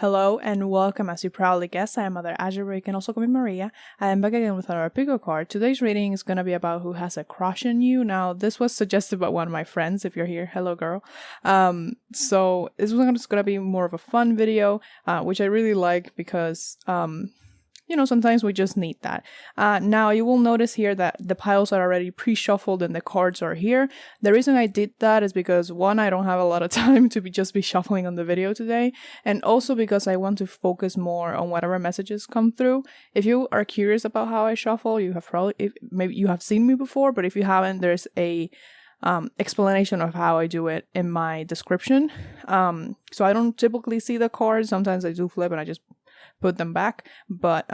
Hello and welcome. As you probably guessed, I am MotherAzure, but you can also call me Maria. I am back again with another pico card. Today's reading is going to be about who has a crush on you. Now, this was suggested by one of my friends. If you're here, hello girl. So this was just going to be more of a fun video, which I really like because, sometimes we just need that. Now, you will notice here that the piles are already pre-shuffled and the cards are here. The reason I did that is because, one, I don't have a lot of time to just be shuffling on the video today, and also because I want to focus more on whatever messages come through. If you are curious about how I shuffle, you have maybe you have seen me before, but if you haven't, there's a explanation of how I do it in my description. So I don't typically see the cards. Sometimes I do flip and I just put them back, but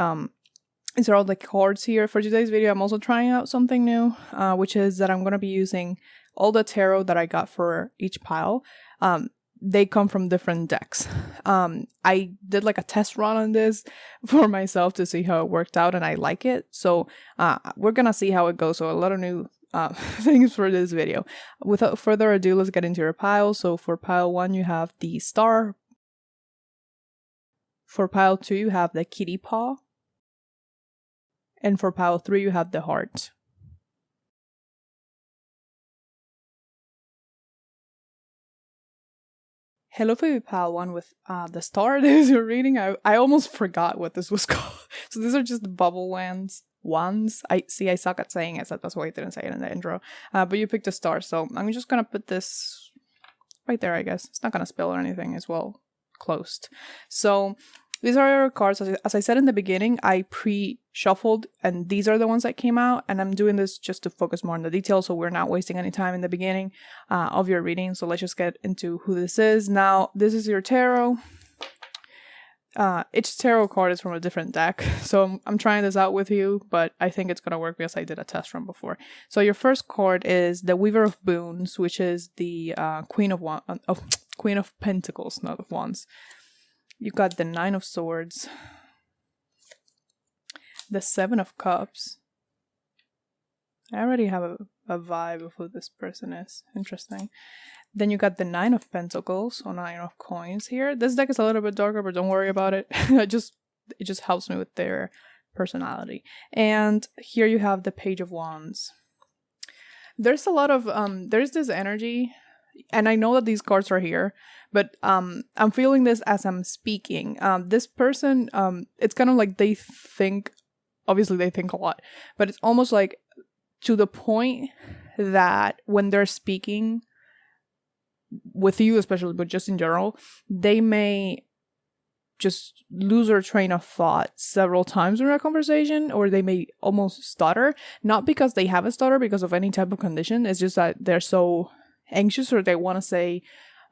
these are all the cards here. For today's video, I'm also trying out something new, which is that I'm going to be using all the tarot that I got for each pile. They come from different decks. I did like a test run on this for myself to see how it worked out, and I like it. So we're gonna see how it goes. So a lot of new things for this video. Without further ado, let's get into your pile. So for pile 1, you have the star. For pile 2, you have the kitty paw. And for pile 3, you have the heart. Hello for you, pile 1 with the star. This is your reading. I almost forgot what this was called. So these are just the bubble wands. I suck at saying it, so that's why I didn't say it in the intro. But you picked a star, so I'm just gonna put this right there, I guess. It's not gonna spill or anything as well. Closed. So these are your cards. As I said in the beginning, I pre-shuffled, and these are the ones that came out, and I'm doing this just to focus more on the details, so we're not wasting any time in the beginning of your reading. So let's just get into who this is. Now, this is your tarot. Each tarot card is from a different deck, so I'm trying this out with you, but I think it's gonna work because I did a test run before. So your first card is the Weaver of Boons, which is the Queen of Pentacles, not of Wands. You got the 9 of Swords, the 7 of Cups. I already have a vibe of who this person is. Interesting. Then you got the 9 of Pentacles, or 9 of Coins here. This deck is a little bit darker, but don't worry about it. It just helps me with their personality. And here you have the Page of Wands. There's a lot of there's this energy, and I know that these cards are here, but I'm feeling this as I'm speaking. This person, it's kind of like obviously they think a lot, but it's almost like to the point that when they're speaking with you especially, but just in general, they may just lose their train of thought several times in a conversation, or they may almost stutter, not because they have a stutter because of any type of condition. It's just that they're so anxious, or they want to say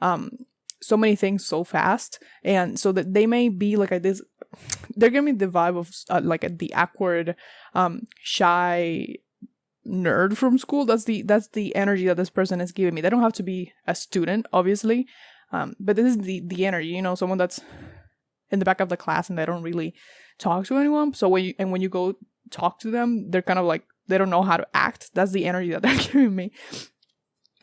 so many things so fast, and so that they may be like this. They're giving me the vibe of like the awkward shy nerd from school. That's the energy that this person is giving me. They don't have to be a student, obviously, but this is the energy, someone that's in the back of the class and they don't really talk to anyone. So when you go talk to them, they're kind of like, they don't know how to act. That's the energy that they're giving me.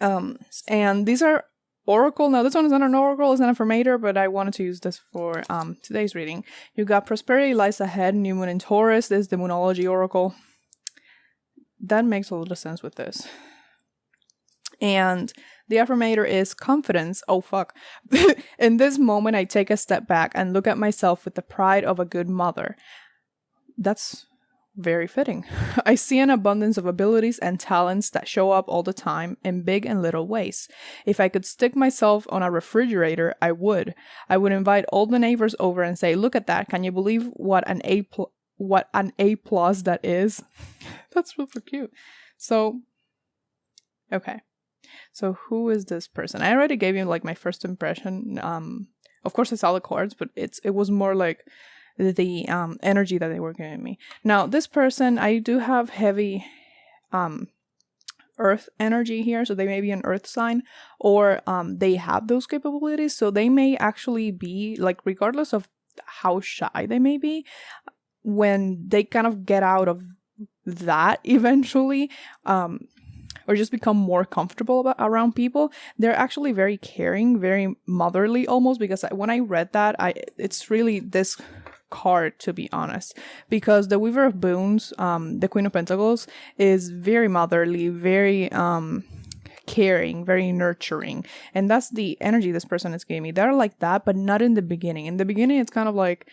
And these are Oracle. Now this one is not an Oracle, it's an Affirmator, but I wanted to use this for today's reading. You got Prosperity Lies Ahead, New Moon in Taurus. This is the Moonology Oracle. That makes a lot of sense with this. And the Affirmator is confidence. Oh fuck. In this moment, I take a step back and look at myself with the pride of a good mother. That's very fitting. I see an abundance of abilities and talents that show up all the time in big and little ways. If I could stick myself on a refrigerator, I would. I would invite all the neighbors over and say, look at that. Can you believe what an A+ that is? That's super cute. So, okay. So who is this person? I already gave you like my first impression. Of course I saw the cards, but it was more like the energy that they were giving me. Now this person, I do have heavy earth energy here, so they may be an earth sign, or they have those capabilities, so they may actually be like, regardless of how shy they may be, when they kind of get out of that eventually, or just become more comfortable around people. They're actually very caring, very motherly almost, because when I read that, it's really this card, to be honest, because the Weaver of Boons, the Queen of Pentacles, is very motherly, very caring, very nurturing, and that's the energy this person is giving me. They're like that, but not in the beginning. In the beginning, it's kind of like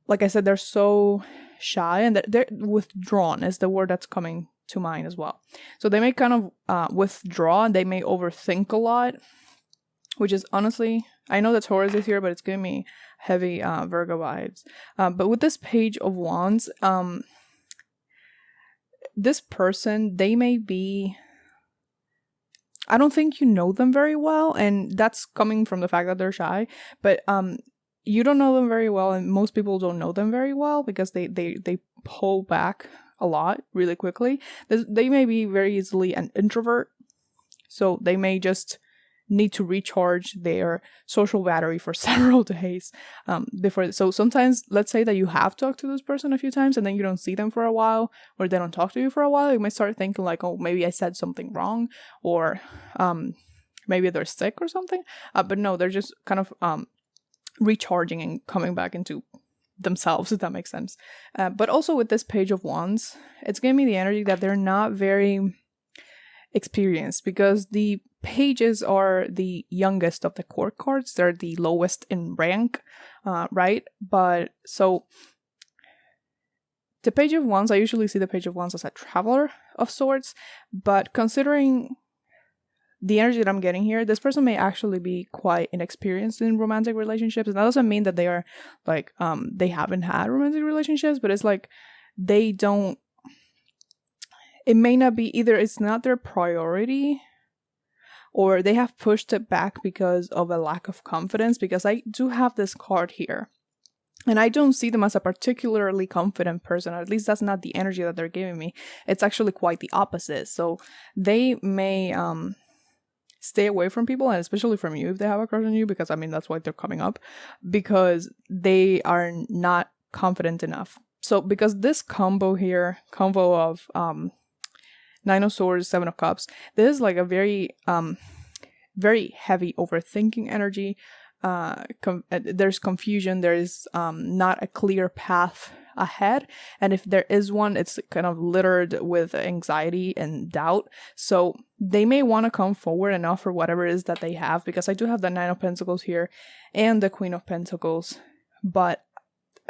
I said, they're so shy, and they're withdrawn is the word that's coming to mind as well. So they may kind of withdraw, and they may overthink a lot, which is honestly, I know that Taurus is here, but it's giving me heavy Virgo vibes. But with this Page of Wands, this person, they may be, I don't think you know them very well, and that's coming from the fact that they're shy, but you don't know them very well, and most people don't know them very well because they pull back a lot really quickly. They may be very easily an introvert, so they may just need to recharge their social battery for several days before. So sometimes, let's say that you have talked to this person a few times and then you don't see them for a while, or they don't talk to you for a while, you might start thinking like, oh, maybe I said something wrong, or maybe they're sick or something. But no, they're just kind of recharging and coming back into themselves, if that makes sense. But also with this Page of Wands, it's giving me the energy that they're not very experienced, because the pages are the youngest of the court cards. They're the lowest in rank, right? But so the Page of Wands, I usually see the Page of Wands as a traveler of sorts, but considering the energy that I'm getting here, this person may actually be quite inexperienced in romantic relationships. And that doesn't mean that they are like, they haven't had romantic relationships, but it's like they don't, it may not be either, it's not their priority, or they have pushed it back because of a lack of confidence, because I do have this card here. And I don't see them as a particularly confident person, or at least that's not the energy that they're giving me. It's actually quite the opposite. So they may stay away from people, and especially from you if they have a crush on you, because I mean, that's why they're coming up, because they are not confident enough. So because this combo of Nine of Swords, Seven of Cups, this is like a very very heavy overthinking energy. There's confusion, there is not a clear path ahead, and if there is one, it's kind of littered with anxiety and doubt. So they may want to come forward and offer whatever it is that they have, because I do have the Nine of Pentacles here and the Queen of Pentacles, but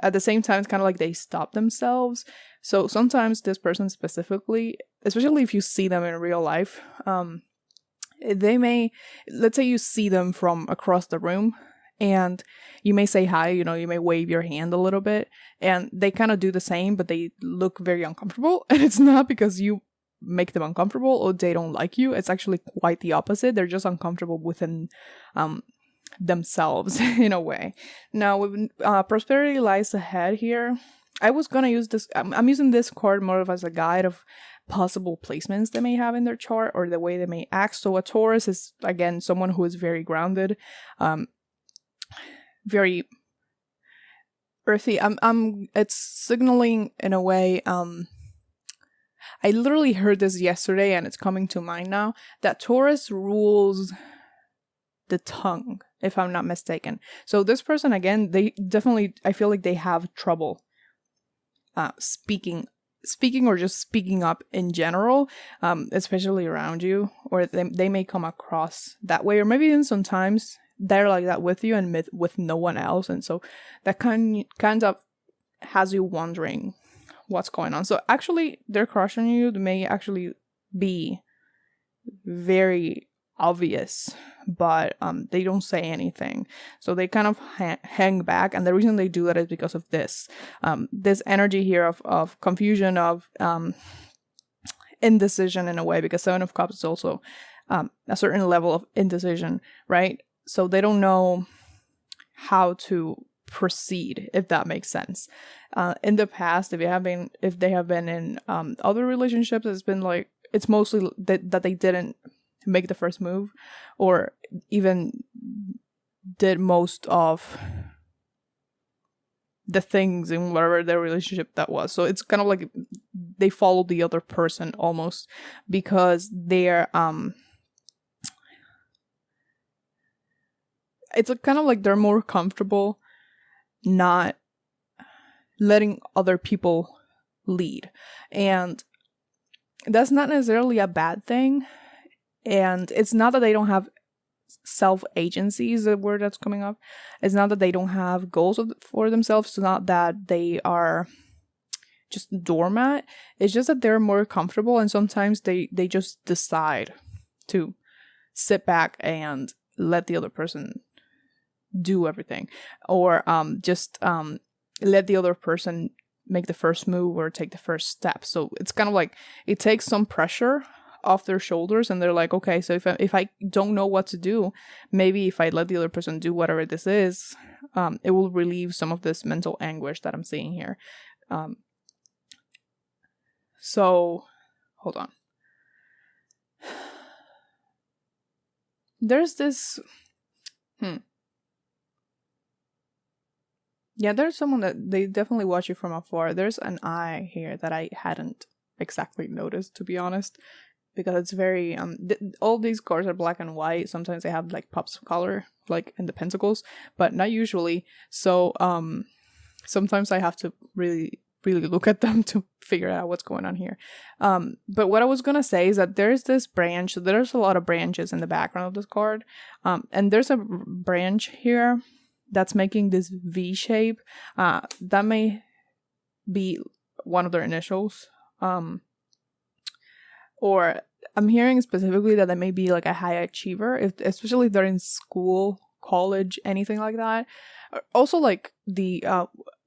at the same time, it's kind of like they stop themselves. So sometimes this person specifically, especially if you see them in real life, they may, let's say you see them from across the room, and you may say hi, you may wave your hand a little bit, and they kind of do the same, but they look very uncomfortable. And it's not because you make them uncomfortable or they don't like you. It's actually quite the opposite. They're just uncomfortable within themselves in a way. Now, with prosperity lies ahead here, I was gonna use this, I'm using this card more of as a guide of possible placements they may have in their chart, or the way they may act. So a Taurus is, again, someone who is very grounded, very earthy. It's signaling in a way, I literally heard this yesterday and it's coming to mind now, that Taurus rules the tongue, if I'm not mistaken. So this person, again, they definitely, I feel like they have trouble speaking or just speaking up in general, especially around you, or they may come across that way, or maybe even sometimes they're like that with you and with no one else, and so that kind of has you wondering what's going on. So actually, their crush on you may actually be very obvious, but they don't say anything, so they kind of hang back. And the reason they do that is because of this energy here of confusion, of indecision in a way, because Seven of Cups is also a certain level of indecision, right? So they don't know how to proceed, if that makes sense. In the past, if they have been in other relationships, it's been like, it's mostly that they didn't make the first move, or even did most of the things in whatever their relationship that was. So it's kind of like they follow the other person almost, because they're it's kind of like they're more comfortable not letting other people lead, and that's not necessarily a bad thing. And it's not that they don't have self-agency is the word that's coming up. It's not that they don't have goals for themselves. It's not that they are just doormat. It's just that they're more comfortable, and sometimes they just decide to sit back and let the other person do everything, or just let the other person make the first move or take the first step. So it's kind of like it takes some pressure off their shoulders, and they're like, okay, so if I don't know what to do, maybe if I let the other person do whatever this is, it will relieve some of this mental anguish that I'm seeing here. So hold on. There's this yeah, there's someone that they definitely watch you from afar. There's an eye here that I hadn't exactly noticed, to be honest, because it's very all these cards are black and white. Sometimes they have like pops of color, like in the pentacles, but not usually. So sometimes I have to really look at them to figure out what's going on here. But what I was gonna say is that there's this branch. So there's a lot of branches in the background of this card, and there's a branch here that's making this V shape. That may be one of their initials. Or I'm hearing specifically that they may be like a high achiever, especially if they're in school, college, anything like that. Also like the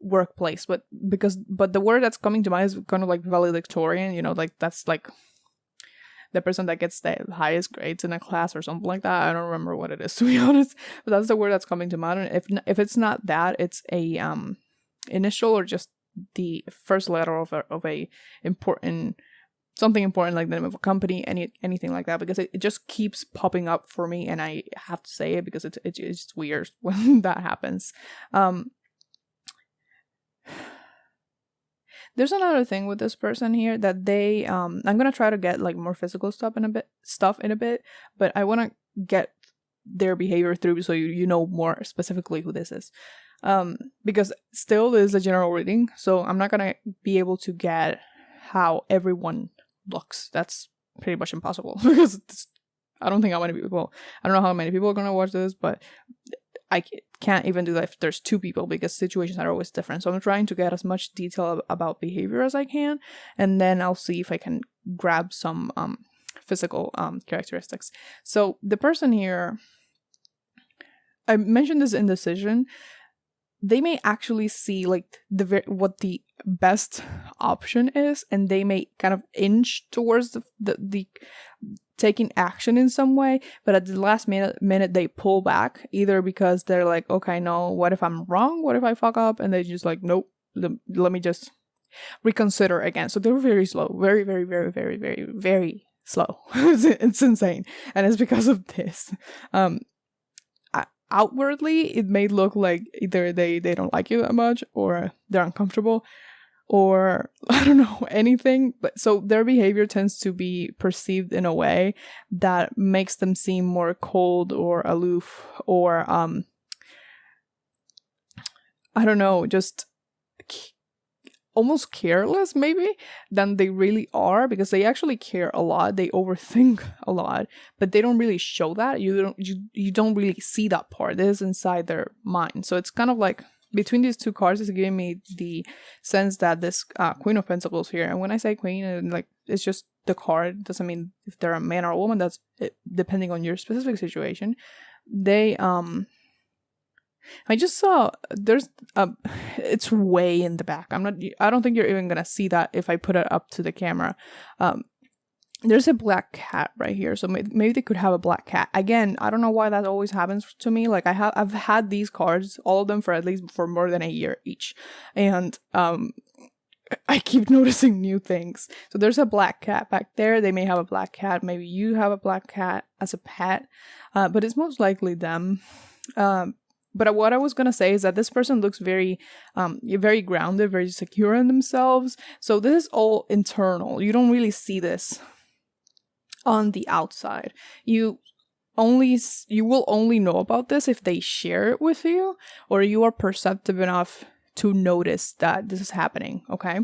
workplace, but the word that's coming to mind is kind of like valedictorian, you know, like that's like the person that gets the highest grades in a class or something like that. I don't remember what it is, to be honest, but that's the word that's coming to mind. And if it's not that, it's a initial or just the first letter of a important, something important, like the name of a company, anything like that, because it just keeps popping up for me, and I have to say it because it's just weird when that happens. There's another thing with this person here that they I'm gonna try to get like more physical stuff in a bit, but I want to get their behavior through so you know more specifically who this is, because still this is a general reading, so I'm not gonna be able to get how everyone looks. That's pretty much impossible because I don't know how many people are gonna watch this, but I can't even do that if there's two people, because situations are always different. So I'm trying to get as much detail about behavior as I can, and then I'll see if I can grab some physical characteristics. So the person here, I mentioned this indecision. They may actually see like what the best option is, and they may kind of inch towards the taking action in some way, but at the last minute they pull back, either because they're like, okay, no, what if I'm wrong? What if I fuck up? And they just like, nope, let me just reconsider again. So they're very slow, very, very, very, very, very, very slow. It's insane, and it's because of this. Outwardly, it may look like either they don't like you that much, or they're uncomfortable, or I don't know, anything. But so their behavior tends to be perceived in a way that makes them seem more cold or aloof, or I don't know, just almost careless maybe than they really are, because they actually care a lot. They overthink a lot, but they don't really show that. You don't really see that part. It is inside their mind. So it's kind of like between these two cards is giving me the sense that this Queen of Pentacles here, and when I say Queen, and like it's just the card, doesn't mean if they're a man or a woman. That's it, depending on your specific situation. They I just saw there's it's way in the back. I don't think you're even gonna see that if I put it up to the camera. There's a black cat right here, so maybe they could have a black cat. Again, I don't know why that always happens to me. Like I've had these cards, all of them, for more than a year each, and I keep noticing new things. So there's a black cat back there. They may have a black cat. Maybe you have a black cat as a pet, but it's most likely them. But what I was gonna say is that this person looks very, very grounded, very secure in themselves. So this is all internal. You don't really see this on the outside. You will only know about this if they share it with you, or you are perceptive enough to notice that this is happening. Okay.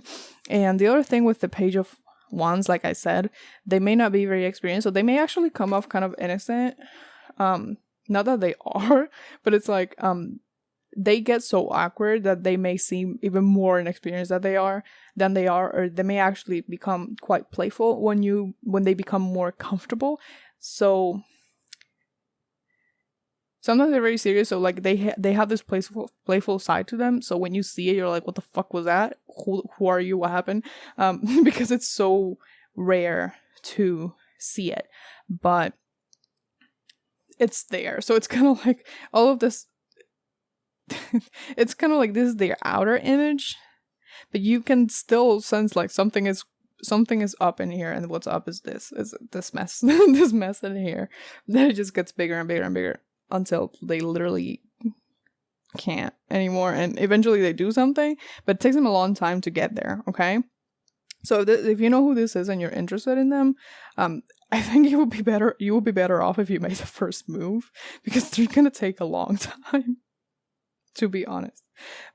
And the other thing with the Page of Wands, like I said, they may not be very experienced, so they may actually come off kind of innocent. Not that they are, but it's like they get so awkward that they may seem even more inexperienced than they are, or they may actually become quite playful when they become more comfortable. So sometimes they're very serious, so like they have this playful side to them. So when you see it, you're like, what the fuck was that? Who are you? What happened? Because it's so rare to see it, but it's there. So it's kind of like all of this. It's kind of like this is their outer image, but you can still sense like something is up in here, and what's up is this mess, this mess in here. Then it just gets bigger and bigger and bigger, until they literally can't anymore, and eventually they do something, but it takes them a long time to get there. Okay, so if you know who this is and you're interested in them, I think you will be better off if you make the first move, because they're gonna take a long time, to be honest.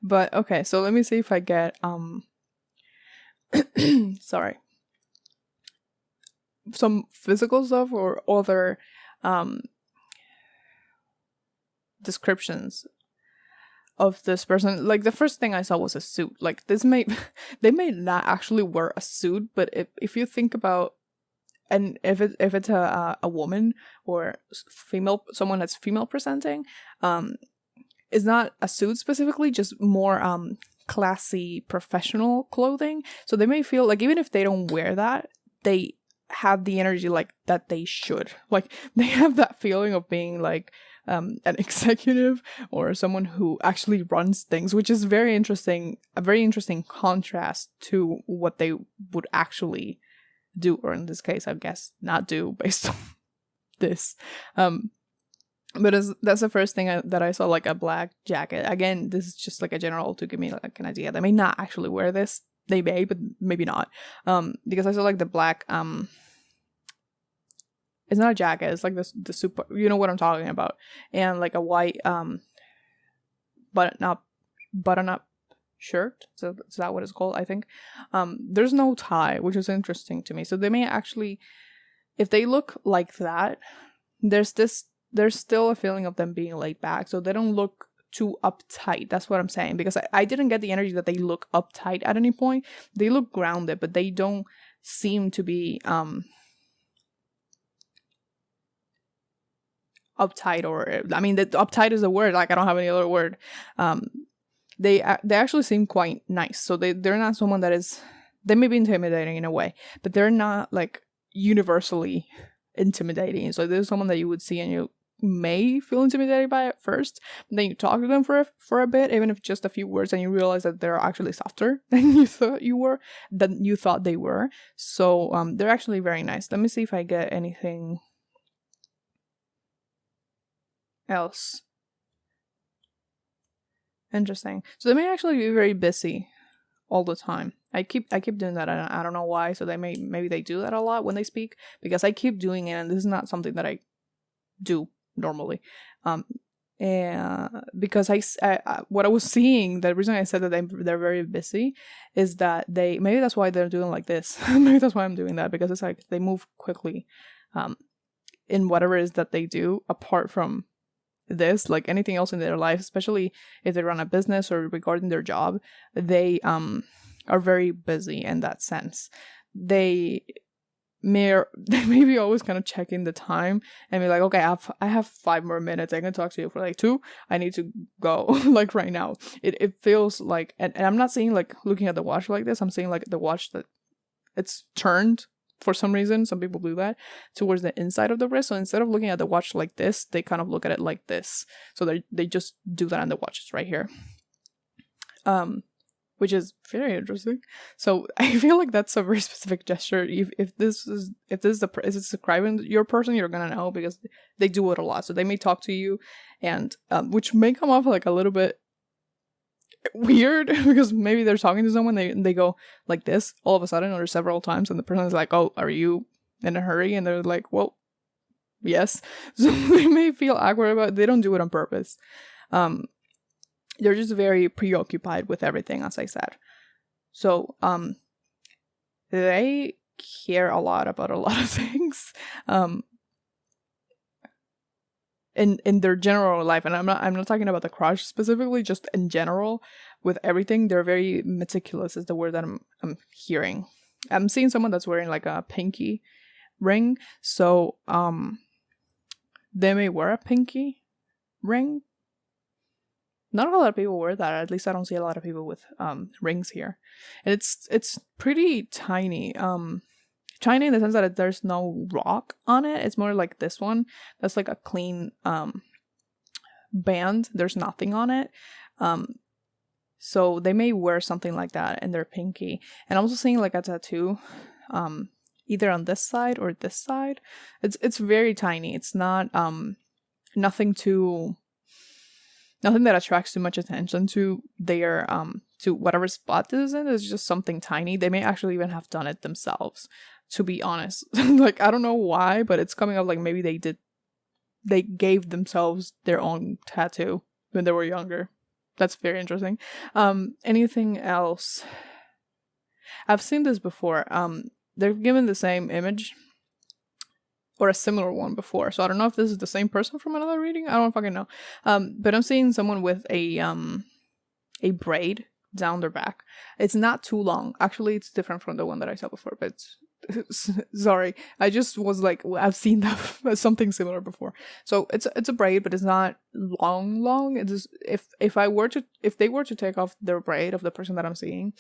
But okay, so let me see if I get sorry, some physical stuff or other descriptions of this person. Like the first thing I saw was a suit. Like they may not actually wear a suit, but if you think about, and if it's a woman or female, someone that's female presenting, it's not a suit specifically, just more classy professional clothing. So they may feel like even if they don't wear that, they have the energy like that they should. Like they have that feeling of being like an executive or someone who actually runs things, which is a very interesting contrast to what they would actually do, or in this case, I guess, not do based on this. But that's the first thing that I saw, like a black jacket. Again, this is just like a general to give me like an idea. They may not actually wear this. They may, but maybe not. Because I saw like the black, it's not a jacket, it's like the super, you know what I'm talking about. And like a white, button up shirt. So is that what it's called? I think. There's no tie, which is interesting to me. So they may actually, if they look like that, there's still a feeling of them being laid back. So they don't look too uptight. That's what I'm saying. Because I didn't get the energy that they look uptight at any point. They look grounded, but they don't seem to be uptight, or I mean, uptight is a word. Like I don't have any other word. They actually seem quite nice. So they're not someone that is. They may be intimidating in a way, but they're not like universally intimidating. So there's someone that you would see and you may feel intimidated by at first, but then you talk to them for a bit, even if just a few words, and you realize that they're actually softer than you thought they were. So they're actually very nice. Let me see if I get anything else interesting. So they may actually be very busy all the time. I keep doing that. I don't know why. So maybe they do that a lot when they speak, because I keep doing it, and this is not something that I do normally. And because what I was seeing, the reason I said that they're very busy is that maybe that's why they're doing like this. Maybe that's why I'm doing that, because it's like they move quickly in whatever it is that they do, apart from this, like anything else in their life, especially if they run a business or regarding their job, they are very busy in that sense. They may be always kind of checking the time and be like, okay, I have 5 more minutes. I can talk to you for like 2. I need to go like right now. It feels like, and I'm not saying like looking at the watch like this. I'm saying like the watch that it's turned for some reason. Some people do that towards the inside of the wrist. So instead of looking at the watch like this, they kind of look at it like this. So they just do that on the watches right here. which is very interesting. So I feel like that's a very specific gesture. If this is describing your person, you're gonna know, because they do it a lot. So they may talk to you, and which may come off like a little bit weird because maybe they're talking to someone, they go like this all of a sudden or several times, and the person is like, oh, are you in a hurry? And they're like, well, yes. So they may feel awkward about it. They don't do it on purpose. They're just very preoccupied with everything, as I said. So they care a lot about a lot of things in their general life. And I'm not talking about the crush specifically, just in general with everything. They're very meticulous is the word that I'm hearing. I'm seeing someone that's wearing like a pinky ring. So they may wear a pinky ring. Not a lot of people wear that. At least I don't see a lot of people with rings here. And it's pretty tiny. Tiny in the sense that there's no rock on it. It's more like this one. That's like a clean band. There's nothing on it. So they may wear something like that in their pinky. And I'm also seeing like a tattoo, either on this side or this side. It's very tiny. It's not nothing that attracts too much attention to their to whatever spot this is in. It's just something tiny. They may actually even have done it themselves, to be honest. Like, I don't know why, but it's coming up like maybe they gave themselves their own tattoo when they were younger. That's very interesting. Anything else? I've seen this before. They've given the same image or a similar one before. So I don't know if this is the same person from another reading. I don't fucking know. But I'm seeing someone with a braid down their back. It's not too long. Actually, it's different from the one that I saw before, but sorry. I just was like, I've seen that something similar before. So it's a braid, but it's not long. It is if they were to take off their braid of the person that I'm seeing,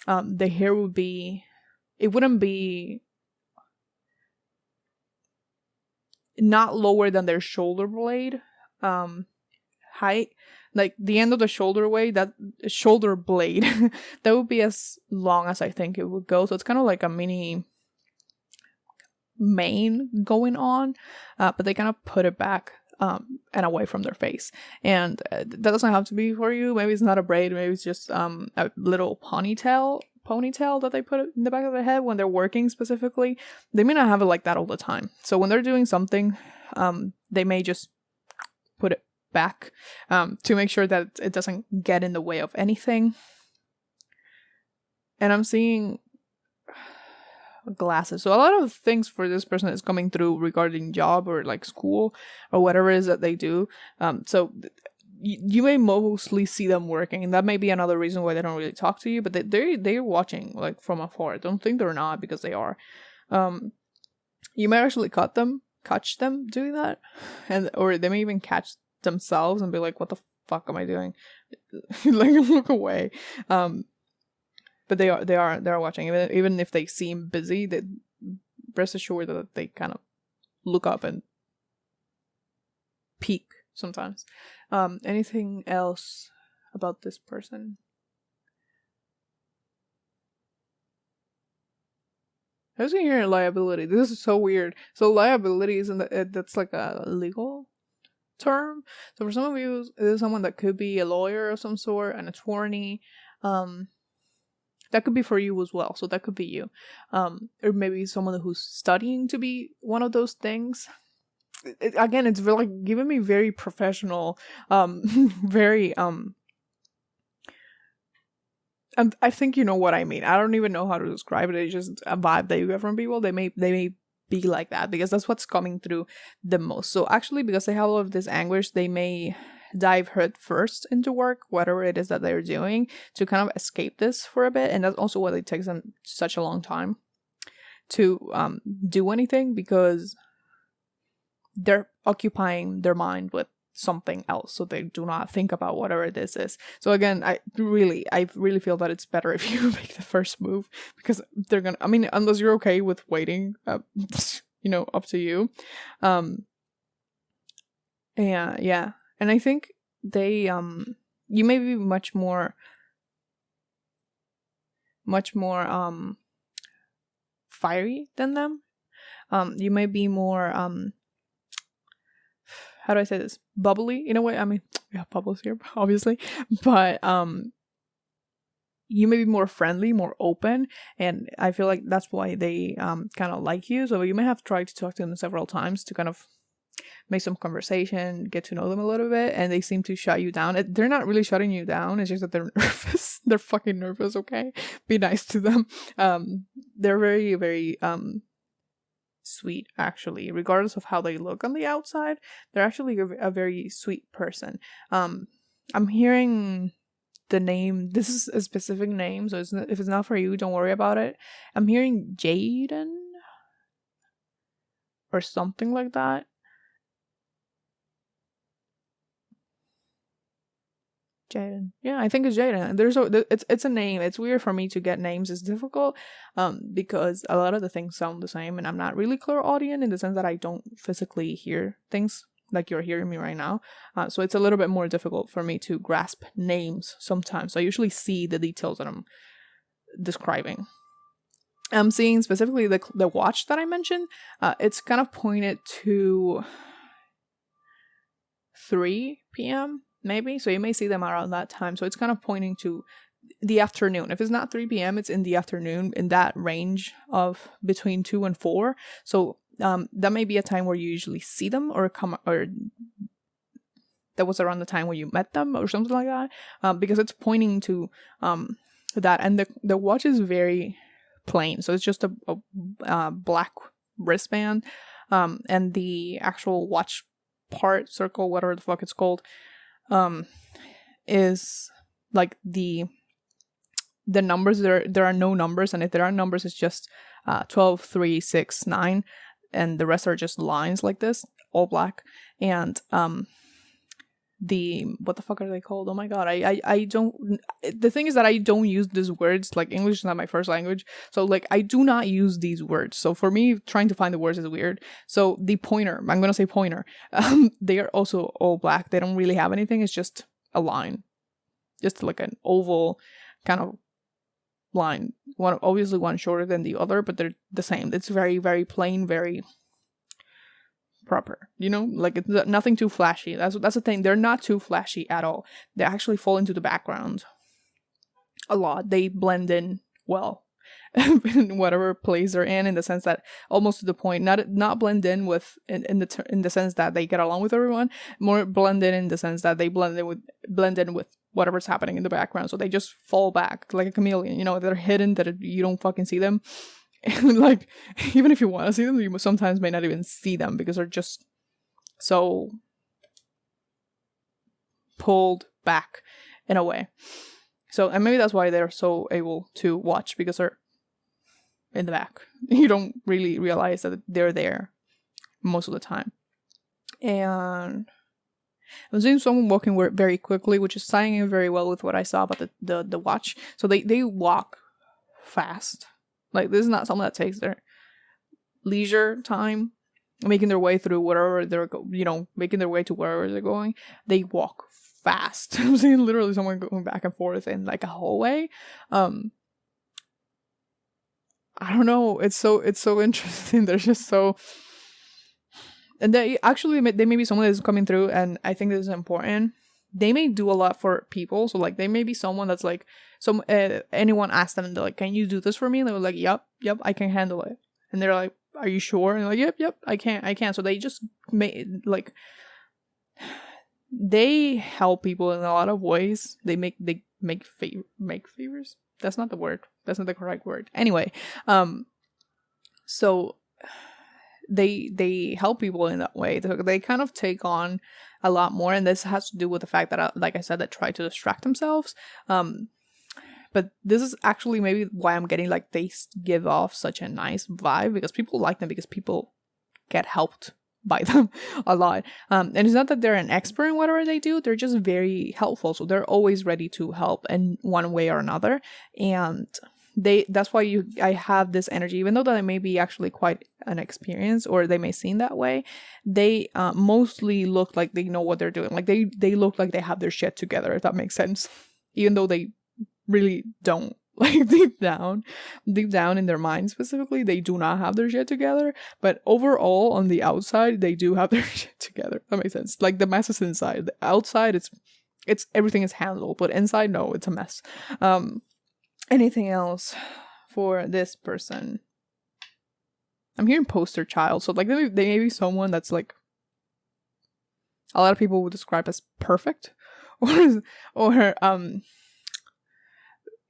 the hair wouldn't be not lower than their shoulder blade height, like the end of the shoulder blade, that shoulder blade that would be as long as I think it would go. So it's kind of like a mini mane going on, but they kind of put it back and away from their face. And that doesn't have to be for you. Maybe it's not a braid, maybe it's just a little ponytail that they put in the back of their head when they're working specifically. They may not have it like that all the time. So when they're doing something, they may just put it back to make sure that it doesn't get in the way of anything. And I'm seeing glasses. So a lot of things for this person is coming through regarding job or like school or whatever it is that they do. So you may mostly see them working, and that may be another reason why they don't really talk to you, but they're watching like from afar. Don't think they're not, because they are. You may actually catch them doing that, or they may even catch themselves and be like, what the fuck am I doing? Like, look away. But they are watching, even if they seem busy. They rest assured that they kind of look up and peek sometimes. Anything else about this person? I was gonna hear liability. This is so weird. So liability that's like a legal term. So for some of you, it is someone that could be a lawyer of some sort, an attorney. That could be for you as well. So that could be you. Or maybe someone who's studying to be one of those things. Again, it's really giving me very professional, very I think you know what I mean. I don't even know how to describe it. It's just a vibe that you get from people. They may be like that, because that's what's coming through the most. So actually, because they have all of this anguish, they may dive head first into work, whatever it is that they're doing, to kind of escape this for a bit. And that's also why it takes them such a long time to do anything, because they're occupying their mind with something else, so they do not think about whatever this is. So again, I really feel that it's better if you make the first move, because they're gonna, I mean, unless you're okay with waiting, up to you. Yeah. And I think they you may be much more much more fiery than them. You may be more how do I say this? Bubbly in a way. I mean, we have bubbles here, obviously, but you may be more friendly, more open, and I feel like that's why they kind of like you. So you may have tried to talk to them several times to kind of make some conversation, get to know them a little bit, and they seem to shut you down. They're not really shutting you down. It's just that they're nervous. They're fucking nervous, okay? Be nice to them. They're very, very sweet, actually. Regardless of how they look on the outside, they're actually a very sweet person. I'm hearing the name. This is a specific name, so if it's not for you, don't worry about it. I'm hearing Jaden or something like that. Jaden. Yeah, I think it's Jaden. It's a name. It's weird for me to get names. It's difficult because a lot of the things sound the same, and I'm not really clairaudient in the sense that I don't physically hear things like you're hearing me right now. So it's a little bit more difficult for me to grasp names sometimes. So I usually see the details that I'm describing. I'm seeing specifically the watch that I mentioned. It's kind of pointed to 3 p.m. maybe, so you may see them around that time. So it's kind of pointing to the afternoon. If it's not 3 p.m., it's in the afternoon, in that range of between 2 and 4. So that may be a time where you usually see them, or that was around the time where you met them or something like that, because it's pointing to that. And the watch is very plain, so it's just a black wristband, and the actual watch part, circle, whatever the fuck it's called, is like the numbers. There are no numbers, and if there are numbers, it's just 12, 3, 6, 9, and the rest are just lines like this, all black. And what the fuck are they called? Oh my god, I don't. The thing is that I don't use these words. Like, English is not my first language, so like I do not use these words. So for me, trying to find the words is weird. So the pointer, I'm gonna say pointer. They are also all black. They don't really have anything. It's just a line, just like an oval kind of line. One shorter than the other, but they're the same. It's very, very plain, very proper, like it's nothing too flashy. That's the thing. They're not too flashy at all. They actually fall into the background a lot. They blend in well in whatever place they're in the sense that almost to the point, not blend in with in the sense that they get along with everyone, more blend in the sense that they blend in with whatever's happening in the background. So they just fall back like a chameleon. They're hidden, that you don't fucking see them. And like, even if you want to see them, you sometimes may not even see them because they're just so pulled back in a way. So, and maybe that's why they're so able to watch, because they're in the back. You don't really realize that they're there most of the time. And I'm seeing someone walking very quickly, which is tying in very well with what I saw about the watch. So they walk fast. Like, this is not something that takes their leisure time, making their way through whatever making their way to wherever they're going. They walk fast. I'm seeing literally someone going back and forth in like a hallway. I don't know. It's so interesting. They're just so, and they may be someone that's coming through, and I think this is important. They may do a lot for people. So like, they may be someone that's like, anyone asks them, and they're like, can you do this for me? And they were like, yep, I can handle it. And they're like, are you sure? And they're like, yep, I can. So they just they help people in a lot of ways. They make favors. That's not the word. That's not the correct word. Anyway, so they help people in that way. They kind of take on a lot more, and this has to do with the fact that, like I said, they try to distract themselves. But this is actually maybe why I'm getting like they give off such a nice vibe, because people like them, because people get helped by them a lot. And it's not that they're an expert in whatever they do, they're just very helpful. So they're always ready to help in one way or another. And that's why I have this energy, even though that I may be actually quite inexperienced, or they may seem that way. They mostly look like they know what they're doing. Like they look like they have their shit together, if that makes sense, even though they really don't. Like deep down in their mind specifically, they do not have their shit together. But overall, on the outside, they do have their shit together. That makes sense. Like the mess is inside. The outside, it's everything is handled, but inside, no, it's a mess. Anything else for this person? I'm hearing poster child, so like they may be someone that's like a lot of people would describe as perfect, or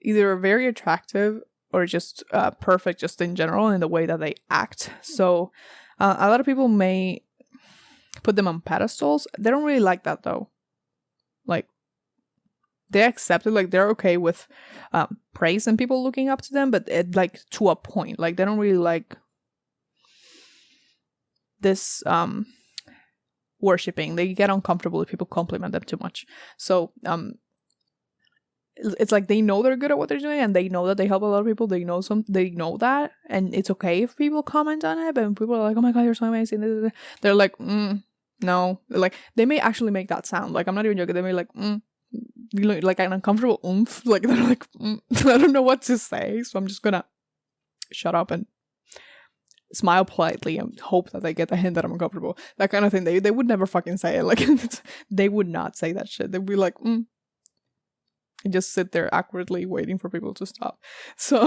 either very attractive or just perfect, just in general in the way that they act. So a lot of people may put them on pedestals. They don't really like that though. Like they accept it, like they're okay with praise and people looking up to them, but it like to a point. Like they don't really like this worshipping. They get uncomfortable if people compliment them too much. So it's like they know they're good at what they're doing, and they know that they help a lot of people. They know that, and it's okay if people comment on it. But people are like, "Oh my god, you're so amazing," they're like, "No." Like they may actually make that sound. Like I'm not even joking. They may like, like an uncomfortable oomph. Like they're like, I don't know what to say, so I'm just gonna shut up and smile politely and hope that they get the hint that I'm uncomfortable. That kind of thing. They would never fucking say it. Like they would not say that shit. They'd be like, and just sit there awkwardly waiting for people to stop. So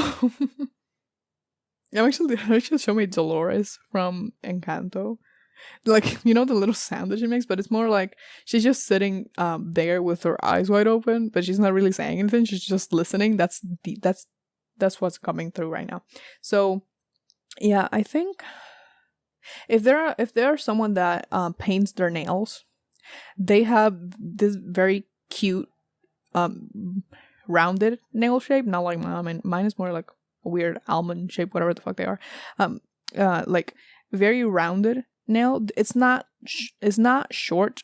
I should show me Dolores from Encanto. Like, you know, the little sound that she makes, but it's more like she's just sitting there with her eyes wide open, but she's not really saying anything. She's just listening. That's what's coming through right now. So yeah, I think if there are someone that paints their nails, they have this very cute rounded nail shape, not like mine. I mean, mine is more like a weird almond shape, whatever the fuck they are. Like very rounded nail. It's not short.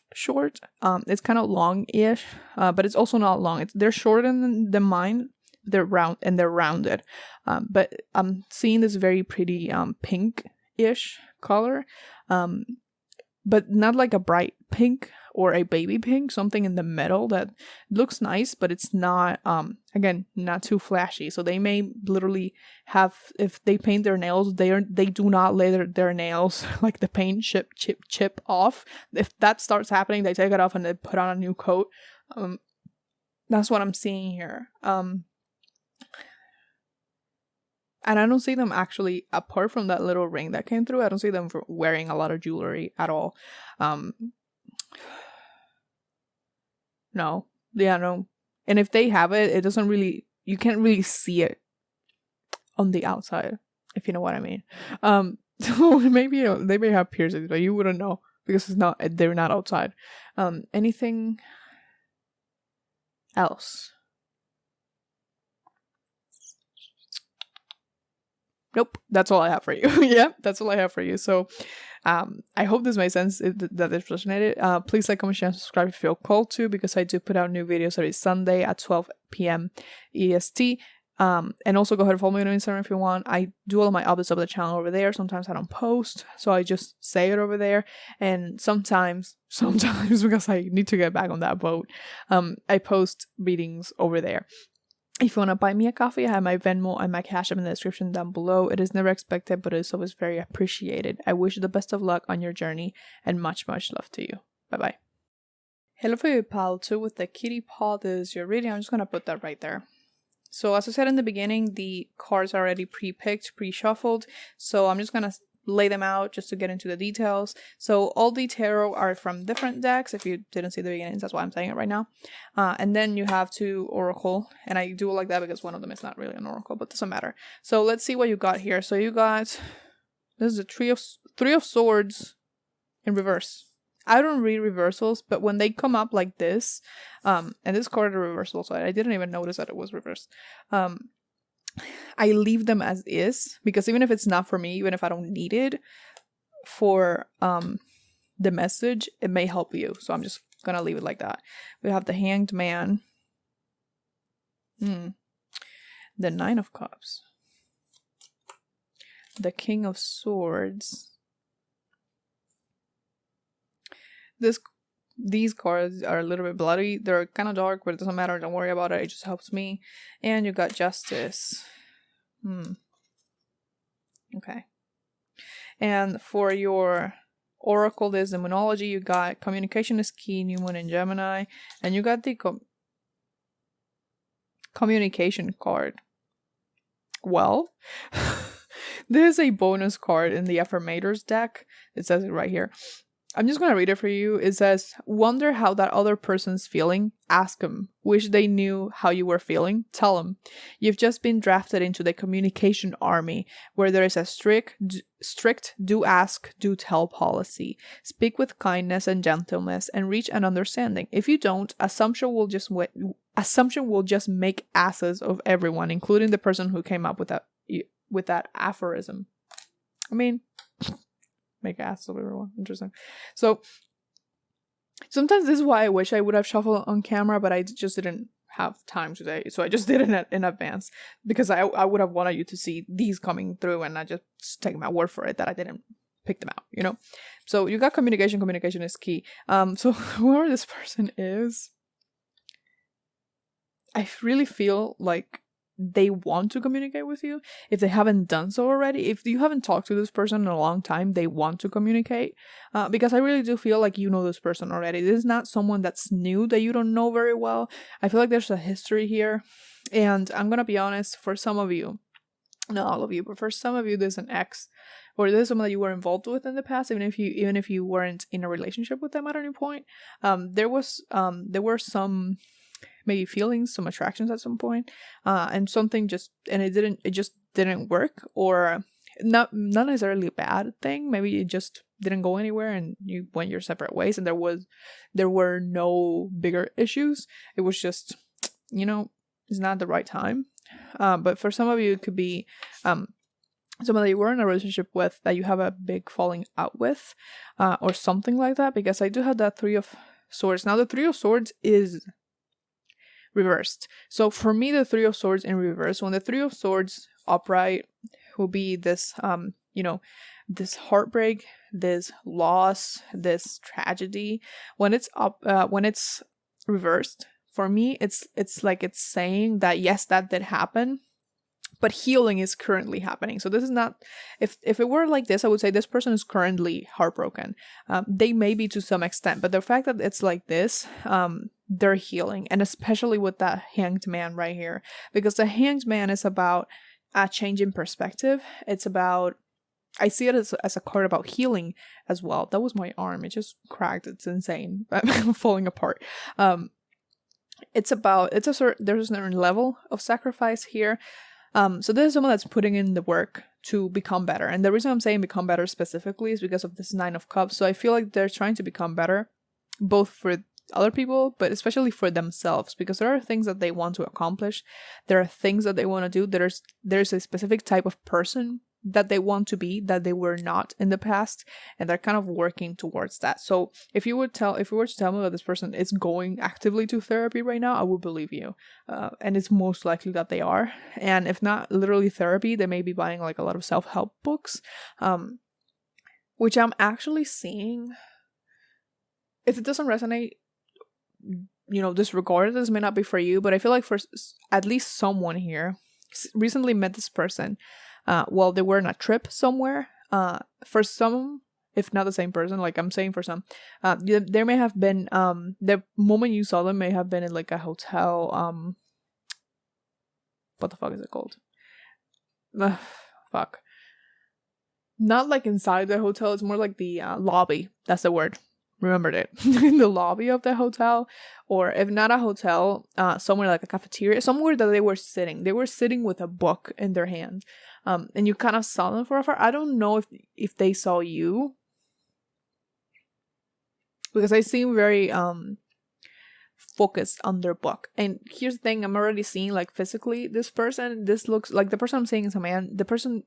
It's kind of long-ish, but it's also not long. They're shorter than mine. They're rounded. But I'm seeing this very pretty pink-ish color, but not like a bright pink or a baby pink, something in the middle that looks nice, but it's not, again, not too flashy. So they may literally have, if they paint their nails, they do not let their nails, like the paint chip off. If that starts happening, they take it off and they put on a new coat. That's what I'm seeing here. And I don't see them actually, apart from that little ring that came through, I don't see them wearing a lot of jewelry at all. No. Yeah, no. And if they have it, it doesn't really, you can't really see it on the outside, if you know what I mean. So maybe they may have piercings, but you wouldn't know because they're not outside. Anything else? Nope, that's all I have for you. Yeah, that's all I have for you. So I hope this made sense, that this resonated. Please like, comment, share, and subscribe if you feel called to, because I do put out new videos every Sunday at 12 p.m. EST. And also go ahead and follow me on Instagram if you want. I do all of my updates over the channel over there. Sometimes I don't post, so I just say it over there. And sometimes because I need to get back on that boat, I post readings over there. If you want to buy me a coffee, I have my Venmo and my Cash App in the description down below. It is never expected, but it is always very appreciated. I wish you the best of luck on your journey, and much, much love to you. Bye-bye. Hello for you, pile 2 with the kitty paw. This is your reading. I'm just going to put that right there. So as I said in the beginning, the cards are already pre-picked, pre-shuffled. So I'm just going to lay them out just to get into the details. So all the tarot are from different decks. If you didn't see the beginnings, that's why I'm saying it right now. And then you have 2 oracle, and I do it like that because one of them is not really an oracle, but doesn't matter. So let's see what you got here. So you got, this is a three of swords in reverse. I don't read reversals, but when they come up like this, and this card is a reversal, so I didn't even notice that it was reversed. I leave them as is, because even if it's not for me, even if I don't need it for the message, it may help you. So I'm just gonna leave it like that. We have the Hanged Man, the 9 of Cups, the King of Swords. This These cards are a little bit bloody. They're kind of dark, but it doesn't matter. Don't worry about it. It just helps me. And you got Justice. Okay. And for your Oracle, there's the Moonology. You got Communication is Key, New Moon, and Gemini. And you got the Communication card. Well, there's a bonus card in the Affirmators deck. It says it right here. I'm just going to read it for you. It says, wonder how that other person's feeling? Ask them. Wish they knew how you were feeling? Tell them. You've just been drafted into the communication army, where there is a strict do ask, do tell policy. Speak with kindness and gentleness and reach an understanding. If you don't, assumption will just make asses of everyone, including the person who came up with that aphorism. I mean, make asses of everyone. Interesting. So sometimes this is why I wish I would have shuffled on camera, but I just didn't have time today. So I just did it in advance, because I would have wanted you to see these coming through, and I just take my word for it that I didn't pick them out, you know? So you got communication. Communication is key. So whoever this person is, I really feel like they want to communicate with you. If they haven't done so already, if you haven't talked to this person in a long time, they want to communicate, because I really do feel like you know this person already. This is not someone that's new that you don't know very well. I feel like there's a history here, and I'm gonna be honest, for some of you, not all of you, but for some of you, there's an ex, or there's someone that you were involved with in the past, even if you weren't in a relationship with them at any point. There were some maybe feelings, some attractions at some point, and it just didn't work, or not necessarily a bad thing. Maybe it just didn't go anywhere, and you went your separate ways, and there were no bigger issues. It was just, it's not the right time. But for some of you, it could be someone that you were in a relationship with that you have a big falling out with, or something like that. Because I do have that Three of Swords. Now the Three of Swords is reversed. So for me, the Three of Swords in reverse, when the Three of Swords upright will be this, this heartbreak, this loss, this tragedy. When it's when it's reversed, for me, it's like it's saying that yes, that did happen, but healing is currently happening. So this is not, if it were like this, I would say this person is currently heartbroken. They may be to some extent, but the fact that it's like this, they're healing. And especially with that Hanged Man right here, because the Hanged Man is about a change in perspective. It's about, I see it as a card about healing as well. That was my arm. It just cracked. It's insane. I'm falling apart. There's a certain level of sacrifice here. So this is someone that's putting in the work to become better. And the reason I'm saying become better specifically is because of this Nine of Cups. So I feel like they're trying to become better, both for other people, but especially for themselves, because there are things that they want to accomplish. There are things that they want to do. There's a specific type of person that they want to be that they were not in the past, and they're kind of working towards that. So if you were to tell me that this person is going actively to therapy right now, I would believe you, and it's most likely that they are. And if not literally therapy, they may be buying like a lot of self-help books, which I'm actually seeing. If it doesn't resonate, disregard. This may not be for you, but I feel like for at least someone here recently met this person while they were on a trip somewhere. For some, if not the same person, like I'm saying for some, there may have been, the moment you saw them may have been in like a hotel, what the fuck is it called? Fuck. Not like inside the hotel, it's more like the lobby. That's the word. Remembered it. In the lobby of the hotel, or if not a hotel, somewhere like a cafeteria, somewhere that they were sitting with a book in their hand, and you kind of saw them from afar. I don't know if they saw you, because I seem very focused on their book. And here's the thing, I'm already seeing like physically this looks like the person I'm seeing is a man.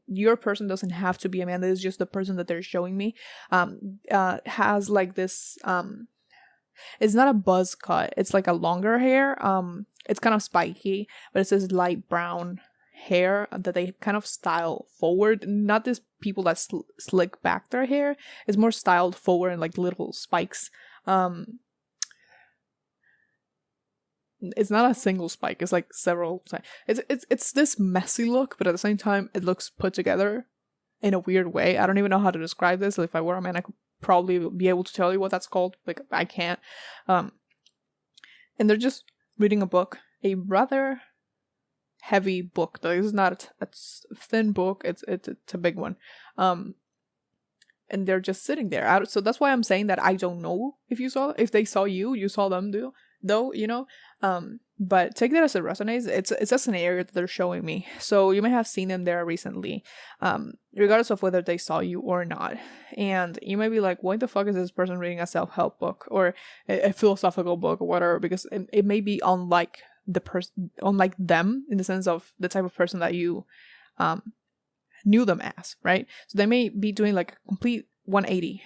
Your person doesn't have to be a man. This is just the person that they're showing me has like this it's not a buzz cut, it's like a longer hair. It's kind of spiky, but it's this light brown hair that they kind of style forward. Not this people that slick back their hair. It's more styled forward and like little spikes. it's not a single spike, it's like several. It's this messy look, but at the same time it looks put together in a weird way. I don't even know how to describe this. If I were a man, I could probably be able to tell you what that's called. Like, I can't. And they're just reading a book, a rather heavy book. This is not a thin book. It's a big one. And they're just sitting there. So that's why I'm saying that I don't know if they saw you, you saw them though, you know. But take that as it resonates. It's a scenario that they're showing me. So you may have seen them there recently, regardless of whether they saw you or not. And you may be like, why the fuck is this person reading a self-help book or a philosophical book or whatever? Because it may be unlike unlike them, in the sense of the type of person that you knew them as, right? So they may be doing like a complete 180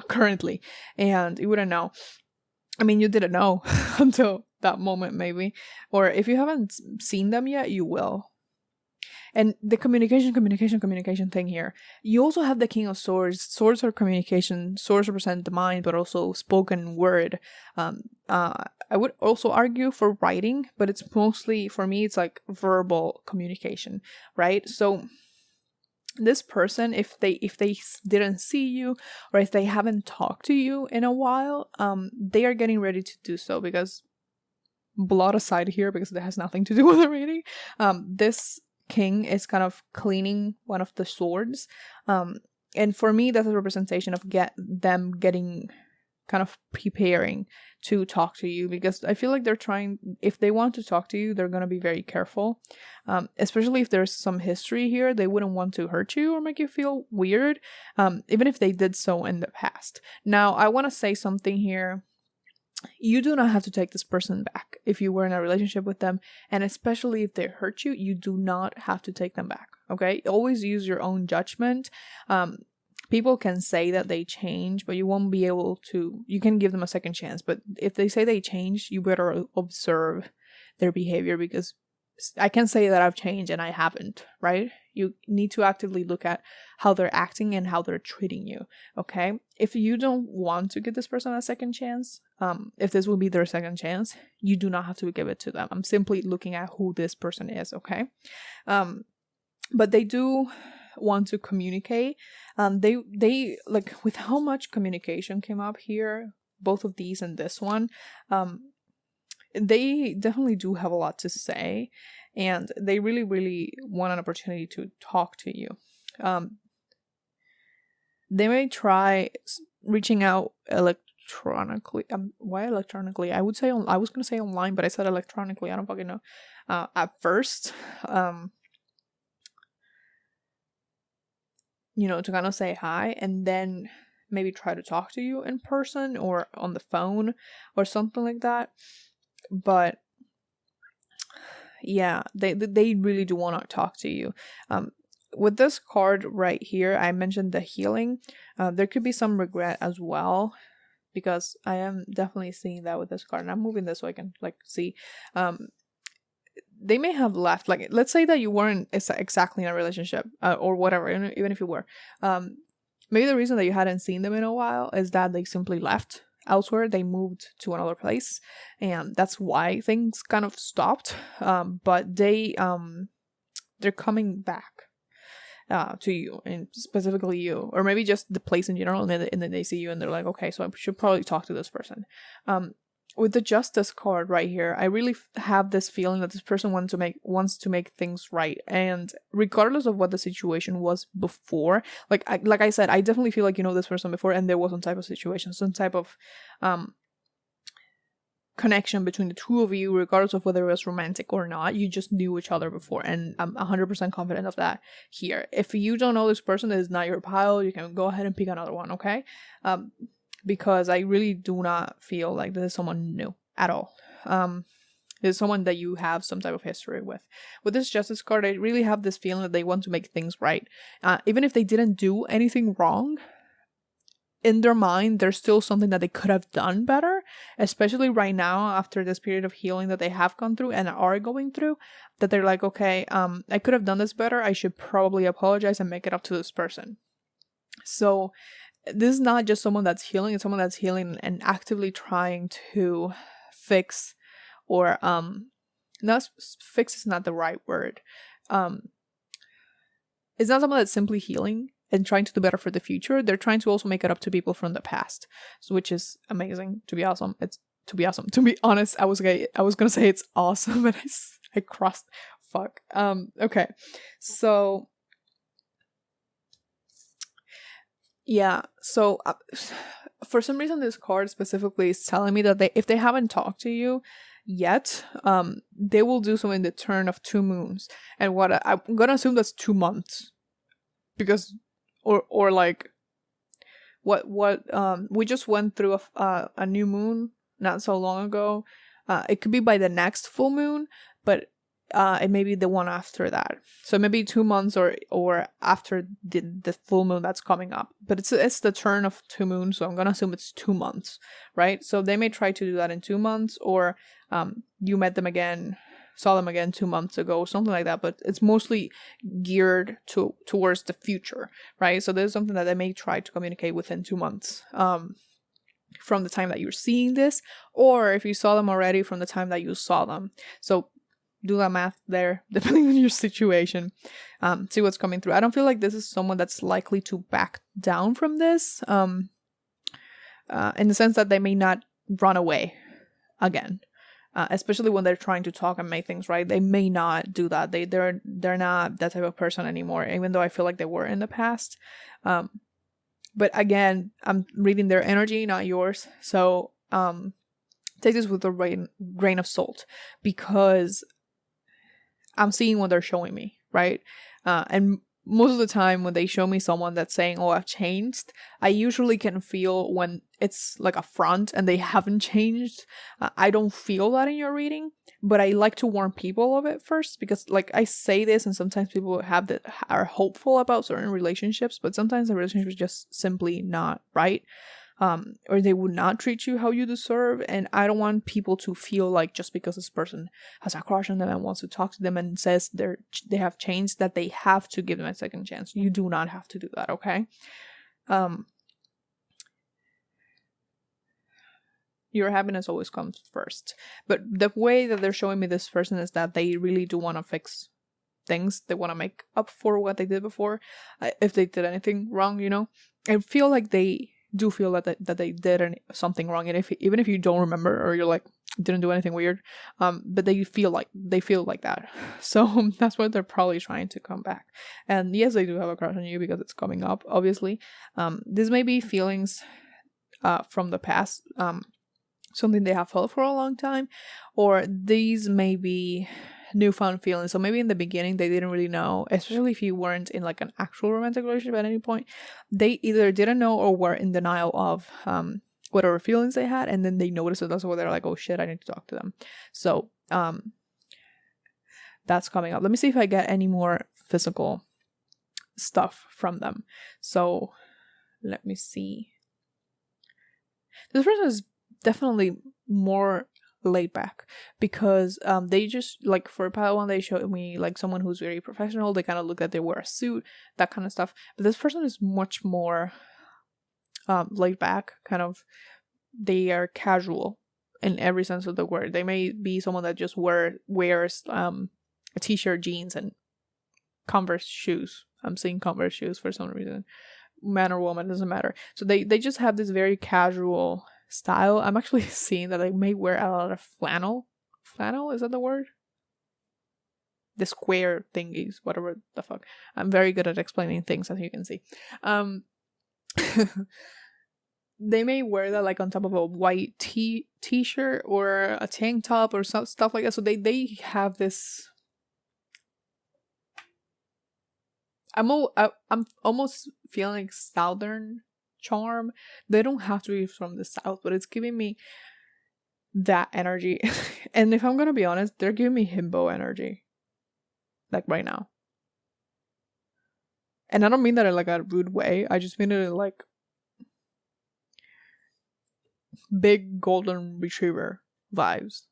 currently, and you wouldn't know. I mean, you didn't know until that moment, maybe. Or if you haven't seen them yet, you will. And the communication thing here. You also have the King of Swords. Swords are communication. Swords represent the mind, but also spoken word. I would also argue for writing, but it's mostly, for me, it's like verbal communication, right? So this person, if they didn't see you, or if they haven't talked to you in a while, they are getting ready to do so, because blood aside here, because it has nothing to do with the reading, this king is kind of cleaning one of the swords, and for me that's a representation of them getting kind of preparing to talk to you, because I feel like they're trying, if they want to talk to you, they're going to be very careful, especially if there's some history here. They wouldn't want to hurt you or make you feel weird, even if they did so in the past. Now, I want to say something here. You do not have to take this person back if you were in a relationship with them, and especially if they hurt you, you do not have to take them back, okay? Always use your own judgment. People can say that they change, but you won't be able to. You can give them a second chance, but if they say they change, you better observe their behavior, because I can say that I've changed and I haven't, right? You need to actively look at how they're acting and how they're treating you, okay? If you don't want to give this person a second chance, if this will be their second chance, you do not have to give it to them. I'm simply looking at who this person is, okay? But they do want to communicate. They like, with how much communication came up here, both of these and this one, they definitely do have a lot to say, and they really, really want an opportunity to talk to you. They may try reaching out electronically. Why electronically? I would say I was gonna say online, but I said electronically. I don't fucking know. At first, you know, to kind of say hi, and then maybe try to talk to you in person or on the phone or something like that. But yeah, they really do want to talk to you. With this card right here, I mentioned the healing. There could be some regret as well, because I am definitely seeing that with this card. And I'm moving this so I can like see. They may have left. Like, let's say that you weren't exactly in a relationship, or whatever, even if you were. Maybe the reason that you hadn't seen them in a while is that they simply left elsewhere. They moved to another place, and that's why things kind of stopped. But they're coming back to you, and specifically you, or maybe just the place in general, and then they see you and they're like, okay, so I should probably talk to this person. With the Justice card right here, I really have this feeling that this person wants to make things right, and regardless of what the situation was before, like I said, I definitely feel like you know this person before, and there was some type of situation, some type of connection between the two of you, regardless of whether it was romantic or not. You just knew each other before, and I'm 100% confident of that here. If you don't know this person, it is not your pile. You can go ahead and pick another one, okay? Because I really do not feel like this is someone new at all. This is someone that you have some type of history with. With this Justice card, I really have this feeling that they want to make things right. Even if they didn't do anything wrong, in their mind, there's still something that they could have done better, especially right now after this period of healing that they have gone through and are going through, that they're like, okay, I could have done this better. I should probably apologize and make it up to this person. So this is not just someone that's healing, it's someone that's healing and actively trying to fix or not fix is not the right word. It's not someone that's simply healing and trying to do better for the future. They're trying to also make it up to people from the past, which is amazing. To be awesome. To be awesome. To be honest, I was gonna say it's awesome, but I crossed. Fuck. Okay. So yeah. So for some reason, this card specifically is telling me that if they haven't talked to you yet, they will do so in the turn of 2 moons. And what I'm gonna assume that's 2 months, because or like what we just went through a new moon not so long ago. It could be by the next full moon, but it may be the one after that. So maybe 2 months or after the full moon that's coming up. But it's the turn of 2 moons, so I'm gonna assume it's 2 months, right? So they may try to do that in 2 months, or you met them again, saw them again 2 months ago, something like that. But it's mostly geared towards the future, right? So there's something that they may try to communicate within 2 months. From the time that you're seeing this, or if you saw them already, from the time that you saw them. So do that math there, depending on your situation. See what's coming through. I don't feel like this is someone that's likely to back down from this, in the sense that they may not run away again, especially when they're trying to talk and make things right. They may not do that. They're not that type of person anymore, even though I feel like they were in the past. But again, I'm reading their energy, not yours. So take this with a grain of salt, because I'm seeing what they're showing me, right? And most of the time when they show me someone that's saying, oh, I've changed, I usually can feel when it's like a front and they haven't changed. I don't feel that in your reading, but I like to warn people of it first, because like I say this, and sometimes people are hopeful about certain relationships, but sometimes the relationship is just simply not right. Or they would not treat you how you deserve. And I don't want people to feel like just because this person has a crush on them and wants to talk to them and says they have changed, that they have to give them a second chance. You do not have to do that, okay? Your happiness always comes first. But the way that they're showing me this person is that they really do want to fix things. They want to make up for what they did before, if they did anything wrong, you know? I feel like they do feel that they did something wrong, and even if you don't remember, or you're like, didn't do anything weird, but they feel like that. So that's what they're probably trying to come back. And yes, they do have a crush on you, because it's coming up, obviously. This may be feelings from the past, something they have felt for a long time, or these may be newfound feelings. So maybe in the beginning they didn't really know, especially if you weren't in like an actual romantic relationship at any point. They either didn't know or were in denial of whatever feelings they had, and then they noticed it. That's why they're like, oh shit, I need to talk to them. So that's coming up. Let me see if I get any more physical stuff from them. So let me see. This person is definitely more laid back, because they just, like, for pile one, they showed me like someone who's very professional. They kind of look like they wear a suit, that kind of stuff. But this person is much more laid back, kind of. They are casual in every sense of the word. They may be someone that just wears a t-shirt, jeans, and Converse shoes. I'm seeing Converse shoes for some reason. Man or woman, doesn't matter. So they just have this very casual style. I'm actually seeing that they may wear a lot of flannel. Flannel, is that the word? The square thingies, whatever the fuck. I'm very good at explaining things, as you can see. They may wear that like on top of a white t-shirt or a tank top or stuff like that. So they have this. I'm almost feeling like southern charm. They don't have to be from the south, but it's giving me that energy. And if I'm gonna be honest, they're giving me himbo energy, like right now. And I don't mean that in like a rude way. I just mean it in like big golden retriever vibes,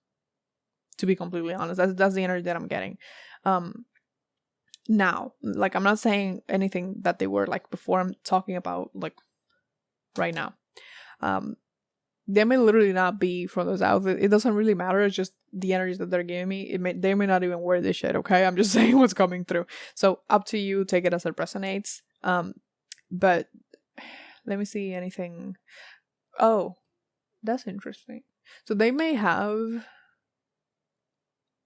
to be completely honest. That's the energy that I'm getting. Now, like, I'm not saying anything that they were like before. I'm talking about like right now. they may literally not be from those outfits. It doesn't really matter. It's just the energies that they're giving me. They may not even wear this shit. Okay, I'm just saying what's coming through. So up to you. Take it as it resonates. But let me see anything. Oh, that's interesting. So they may have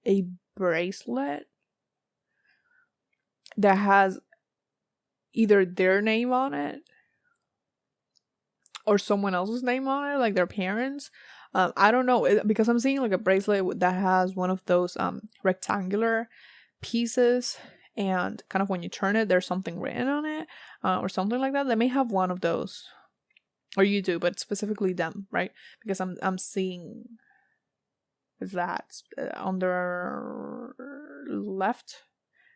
a bracelet that has either their name on it or someone else's name on it, like their parents. I don't know, because I'm seeing like a bracelet that has one of those rectangular pieces, and kind of when you turn it, there's something written on it, or something like that. They may have one of those, or you do, but specifically them, right? Because I'm seeing that on their left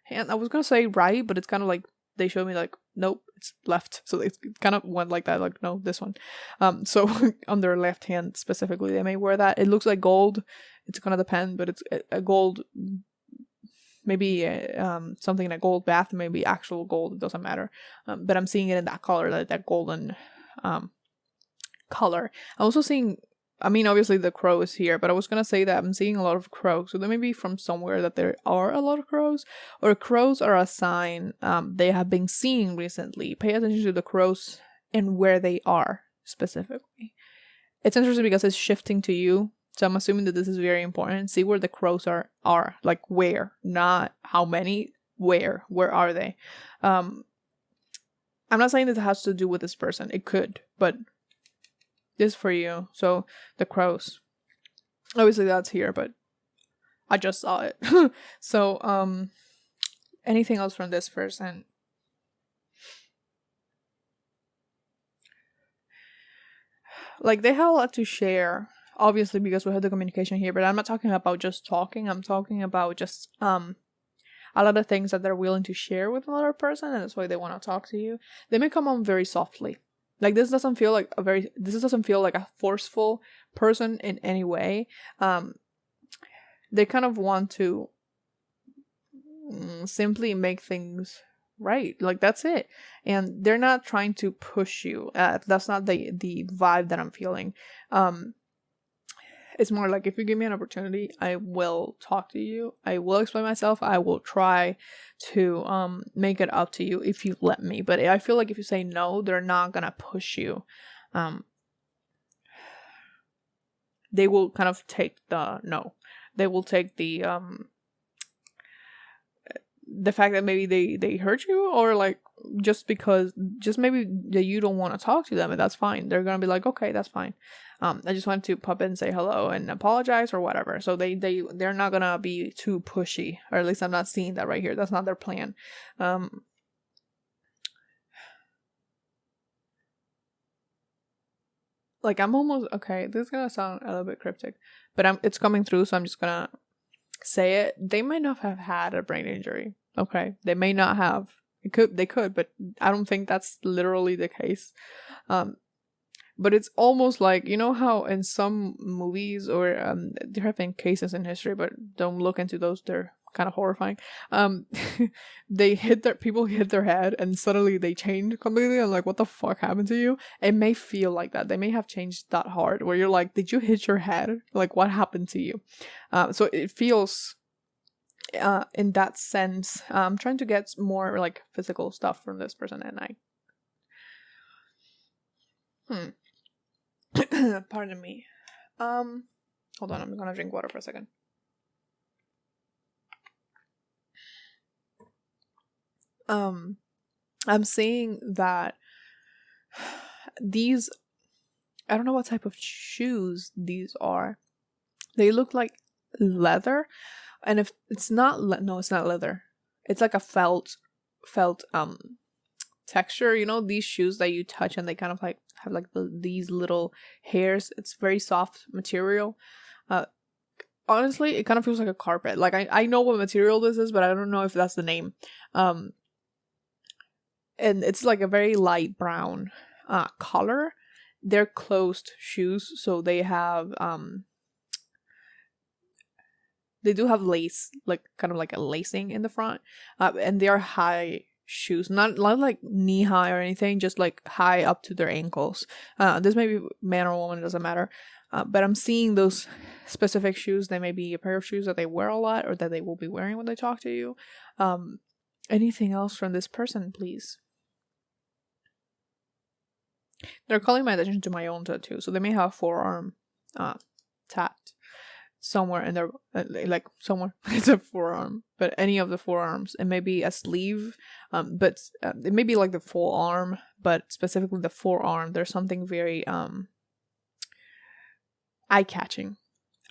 hand. I was gonna say right, but it's kind of like they showed me like, nope, it's left. So it kind of went like that, like, no, this one. So on their left hand specifically, they may wear that. It looks like gold. It's gonna depend, but it's a gold, maybe something in a gold bath, maybe actual gold. It doesn't matter. But I'm seeing it in that color, like that golden color. I'm also seeing, I mean, obviously the crow is here, but I was going to say that I'm seeing a lot of crows. So there may be from somewhere that there are a lot of crows, or crows are a sign they have been seeing recently. Pay attention to the crows and where they are specifically. It's interesting because it's shifting to you. So I'm assuming that this is very important. See where the crows are, like where, not how many, where are they? I'm not saying this has to do with this person. It could, but this for you. So the crows, obviously that's here, but I just saw it. So anything else from this person? Like, they have a lot to share, obviously, because we have the communication here, but I'm not talking about just talking. I'm talking about just a lot of things that they're willing to share with another person, and that's why they want to talk to you. They may come on very softly. Like, this doesn't feel like a forceful person in any way. They kind of want to simply make things right. Like, that's it. And they're not trying to push you. That's not the vibe that I'm feeling. It's more like, if you give me an opportunity, I will talk to you. I will explain myself. I will try to make it up to you if you let me. But I feel like if you say no, they're not gonna push you. They will kind of take the no. They will take the fact that maybe they hurt you, or like just maybe that you don't want to talk to them, and that's fine. They're gonna be like, okay, that's fine. I just wanted to pop in and say hello and apologize or whatever. So they're not gonna be too pushy, or at least I'm not seeing that right here. That's not their plan. Like, I'm almost, okay, this is gonna sound a little bit cryptic, but it's coming through, so I'm just gonna say it. They might not have had a brain injury. Okay, they may not have. They could, but I don't think that's literally the case. But it's almost like, you know how in some movies, or there have been cases in history, but don't look into those, they're kind of horrifying. People hit their head and suddenly they change completely, and like, what the fuck happened to you? It may feel like that. They may have changed that hard, where you're like, did you hit your head? Like, what happened to you? So it feels in that sense. I'm trying to get more like physical stuff from this person, and pardon me. Hold on, I'm gonna drink water for a second. I'm seeing that these, I don't know what type of shoes these are. They look like leather, and if it's not, no, it's not leather. It's like a felt texture. You know, these shoes that you touch and they kind of like have like these little hairs. It's very soft material. Honestly, it kind of feels like a carpet. Like, I know what material this is, but I don't know if that's the name. And it's like a very light brown color. They're closed shoes, so they have they do have lace, like kind of like a lacing in the front, and they are high shoes, not like knee high or anything, just like high up to their ankles. This may be man or woman, it doesn't matter. But I'm seeing those specific shoes. They may be a pair of shoes that they wear a lot or that they will be wearing when they talk to you. Anything else from this person, please? They're calling my attention to my own tattoo. So they may have forearm tapped somewhere in their, like somewhere. It's a forearm, but any of the forearms. It may be a sleeve, but it may be like the full arm, but specifically the forearm. There's something very eye-catching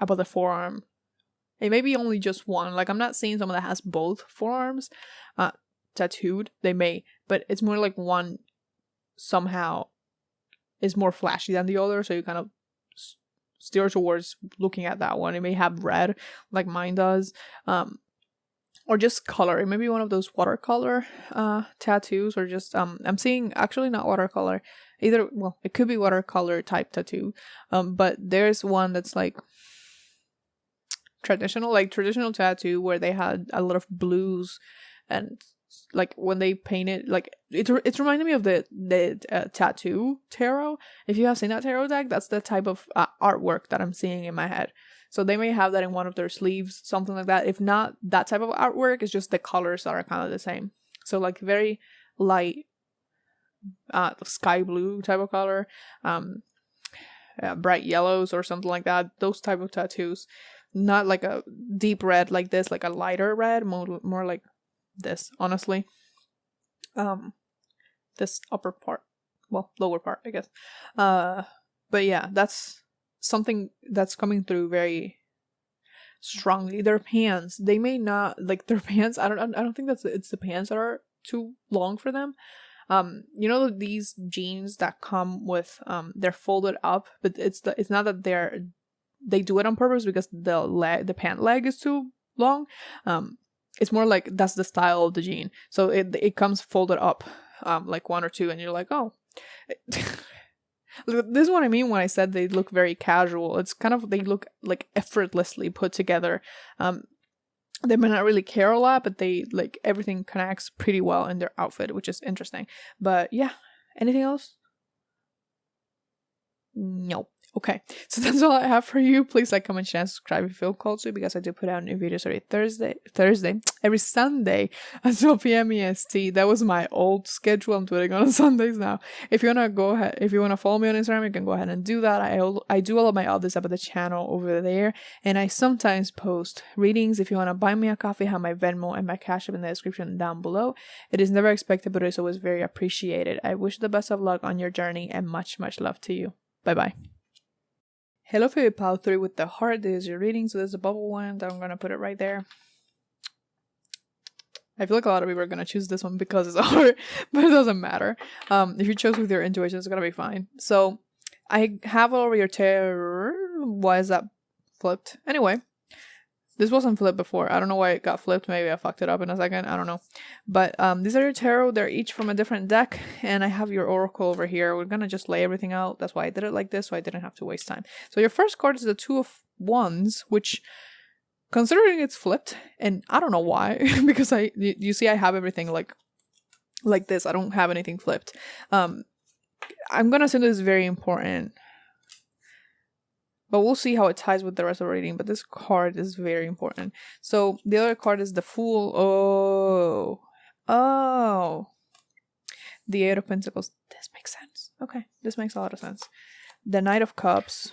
about the forearm. It may be only just one. Like, I'm not seeing someone that has both forearms tattooed. They may, but it's more like one somehow is more flashy than the other, so you kind of steer towards looking at that one. It may have red like mine does, or just color. It may be one of those watercolor tattoos, or just I'm seeing actually not watercolor either. Well, it could be watercolor type tattoo, but there's one that's like traditional tattoo where they had a lot of blues, and like when they painted, like it's reminding me of the tattoo tarot. If you have seen that tarot deck, that's the type of artwork that I'm seeing in my head. So they may have that in one of their sleeves, something like that. If not that type of artwork, it's just the colors that are kind of the same. So like very light sky blue type of color, bright yellows or something like that. Those type of tattoos, not like a deep red like this, like a lighter red, more like this, honestly. This upper part, well, lower part, I guess. But yeah, that's something that's coming through very strongly. Their pants, they may not like their pants. I don't think it's the pants that are too long for them. You know, these jeans that come with they're folded up, but it's not that they do it on purpose because the pant leg is too long. It's more like that's the style of the jean. So it comes folded up, like one or two, and you're like, oh. This is what I mean when I said they look very casual. It's kind of, they look like effortlessly put together. They may not really care a lot, but they, like, everything connects pretty well in their outfit, which is interesting. But yeah, anything else? No. Okay, so that's all I have for you. Please like, comment, share, and subscribe if you feel called to, because I do put out new videos every Thursday, every Sunday at 12 p.m. EST. That was my old schedule. I'm doing it on Sundays now. If you wanna go ahead, if you wanna follow me on Instagram, you can go ahead and do that. I do all of my others about the channel over there, and I sometimes post readings. If you wanna buy me a coffee, I have my Venmo and my Cash App in the description down below. It is never expected, but it's always very appreciated. I wish the best of luck on your journey, and much love to you. Bye bye. Hello for your pile 3 with the heart. This is your reading. So there's a bubble one that I'm going to put it right there. I feel like a lot of people are going to choose this one because it's a heart, but it doesn't matter. If you chose with your intuition, it's going to be fine. So I have all over your tarot. Why is that flipped? Anyway, this wasn't flipped before. I don't know why it got flipped. Maybe I fucked it up in a second. I don't know. But these are your tarot. They're each from a different deck. And I have your oracle over here. We're going to just lay everything out. That's why I did it like this, so I didn't have to waste time. So your first card is the Two of Wands, which, considering it's flipped, and I don't know why, because you see I have everything like this. I don't have anything flipped. I'm going to say this is very important. But we'll see how it ties with the rest of the reading. But this card is very important. So the other card is the Fool. Oh. The Eight of Pentacles. This makes sense. Okay. This makes a lot of sense. The Knight of Cups.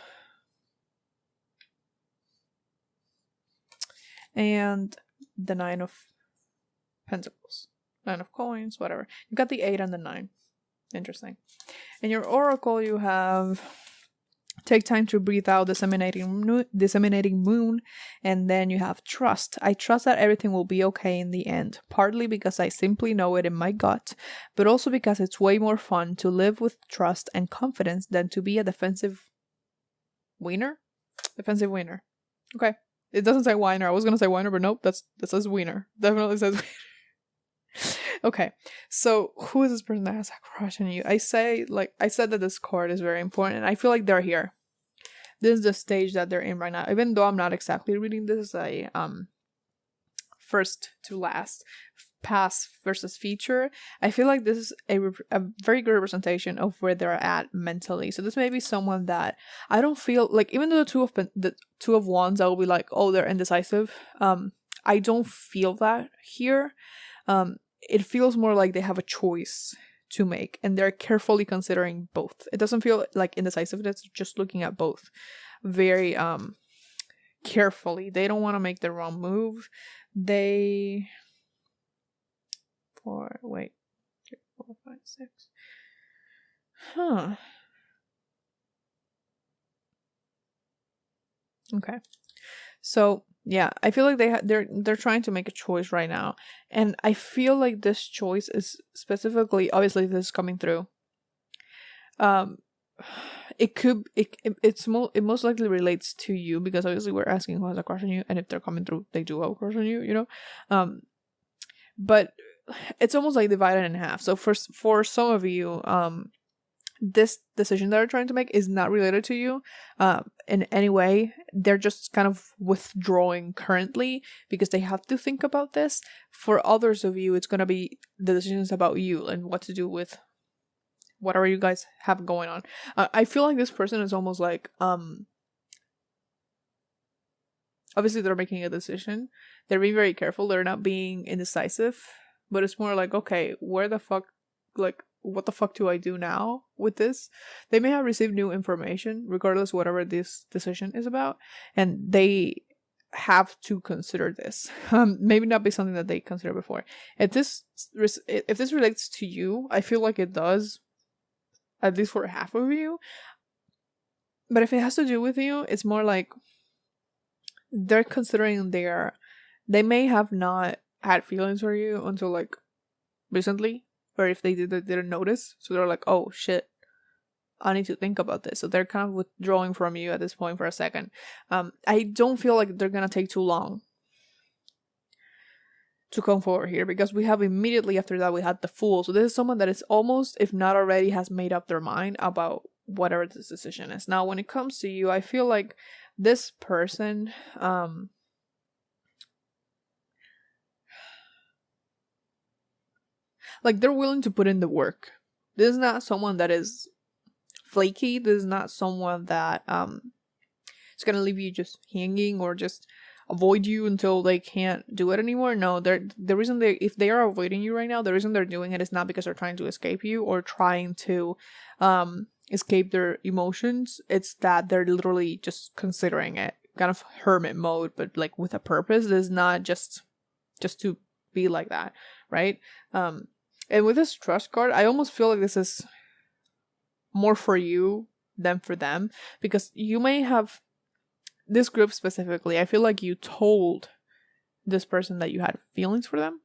And the Nine of Pentacles. 9 of Coins, whatever. You got the 8 and the 9. Interesting. In your oracle, you have... Take time to breathe out, disseminating moon, and then you have trust. I trust that everything will be okay in the end, partly because I simply know it in my gut, but also because it's way more fun to live with trust and confidence than to be a defensive wiener. Defensive wiener. Okay. It doesn't say whiner. I was gonna say whiner, but nope, that says wiener. Definitely says wiener. Okay, so who is this person that has a crush on you? I said that this card is very important, and I feel like they're here. This is the stage that they're in right now. Even though I'm not exactly reading this as a first to last, past versus future. I feel like this is a very good representation of where they're at mentally. So this may be someone that I don't feel like, even though the two of wands, I will be like, oh, they're indecisive. I don't feel that here. It feels more like they have a choice to make, and they're carefully considering both. It doesn't feel like indecisiveness, just looking at both very carefully. They don't want to make the wrong move. They 4, wait, 3, 4, 5, 6. Huh. Okay. So yeah, I feel like they're trying to make a choice right now, and I feel like this choice is specifically, obviously this is coming through. It most likely relates to you, because obviously we're asking who has a crush on you, and if they're coming through, they do have a crush on you, you know. But it's almost like divided in half. So for some of you, this decision that they're trying to make is not related to you in any way. They're just kind of withdrawing currently because they have to think about this. For others of you, it's going to be the decisions about you and what to do with whatever you guys have going on. I feel like this person is almost like, obviously they're making a decision. They're being very careful. They're not being indecisive, but it's more like, okay, where the fuck, like, what the fuck do I do now with this? They may have received new information, regardless whatever this decision is about, and they have to consider this. Maybe not be something that they considered before. If this relates to you, I feel like it does, at least for half of you. But if it has to do with you, it's more like they're considering they may have not had feelings for you until like recently, or if they didn't notice, so they're like, oh shit, I need to think about this. So they're kind of withdrawing from you at this point for a second. I don't feel like they're gonna take too long to come forward here, because we have immediately after that we had the Fool. So this is someone that is almost, if not already, has made up their mind about whatever this decision is. Now when it comes to you, I feel like this person like they're willing to put in the work. This is not someone that is flaky. This is not someone that is gonna leave you just hanging or just avoid you until they can't do it anymore. No, the reason if they are avoiding you right now, the reason they're doing it is not because they're trying to escape you or trying to escape their emotions. It's that they're literally just considering it, kind of hermit mode, but like with a purpose. This is not just to be like that, right? And with this trust card, I almost feel like this is more for you than for them, because you may have, this group specifically, I feel like you told this person that you had feelings for them,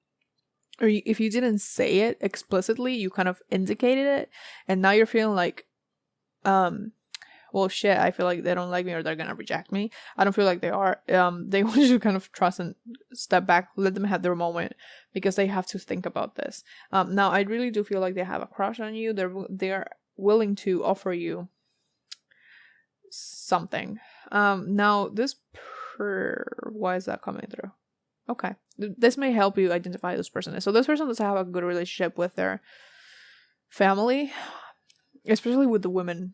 or if you didn't say it explicitly, you kind of indicated it, and now you're feeling like, well shit, I feel like they don't like me or they're gonna reject me. I don't feel like they are. They want you to kind of trust and step back, let them have their moment, because they have to think about this. Now I really do feel like they have a crush on you. They're willing to offer you something. Now this why is that coming through? Okay, this may help you identify who this person is. So this person does have a good relationship with their family, especially with the women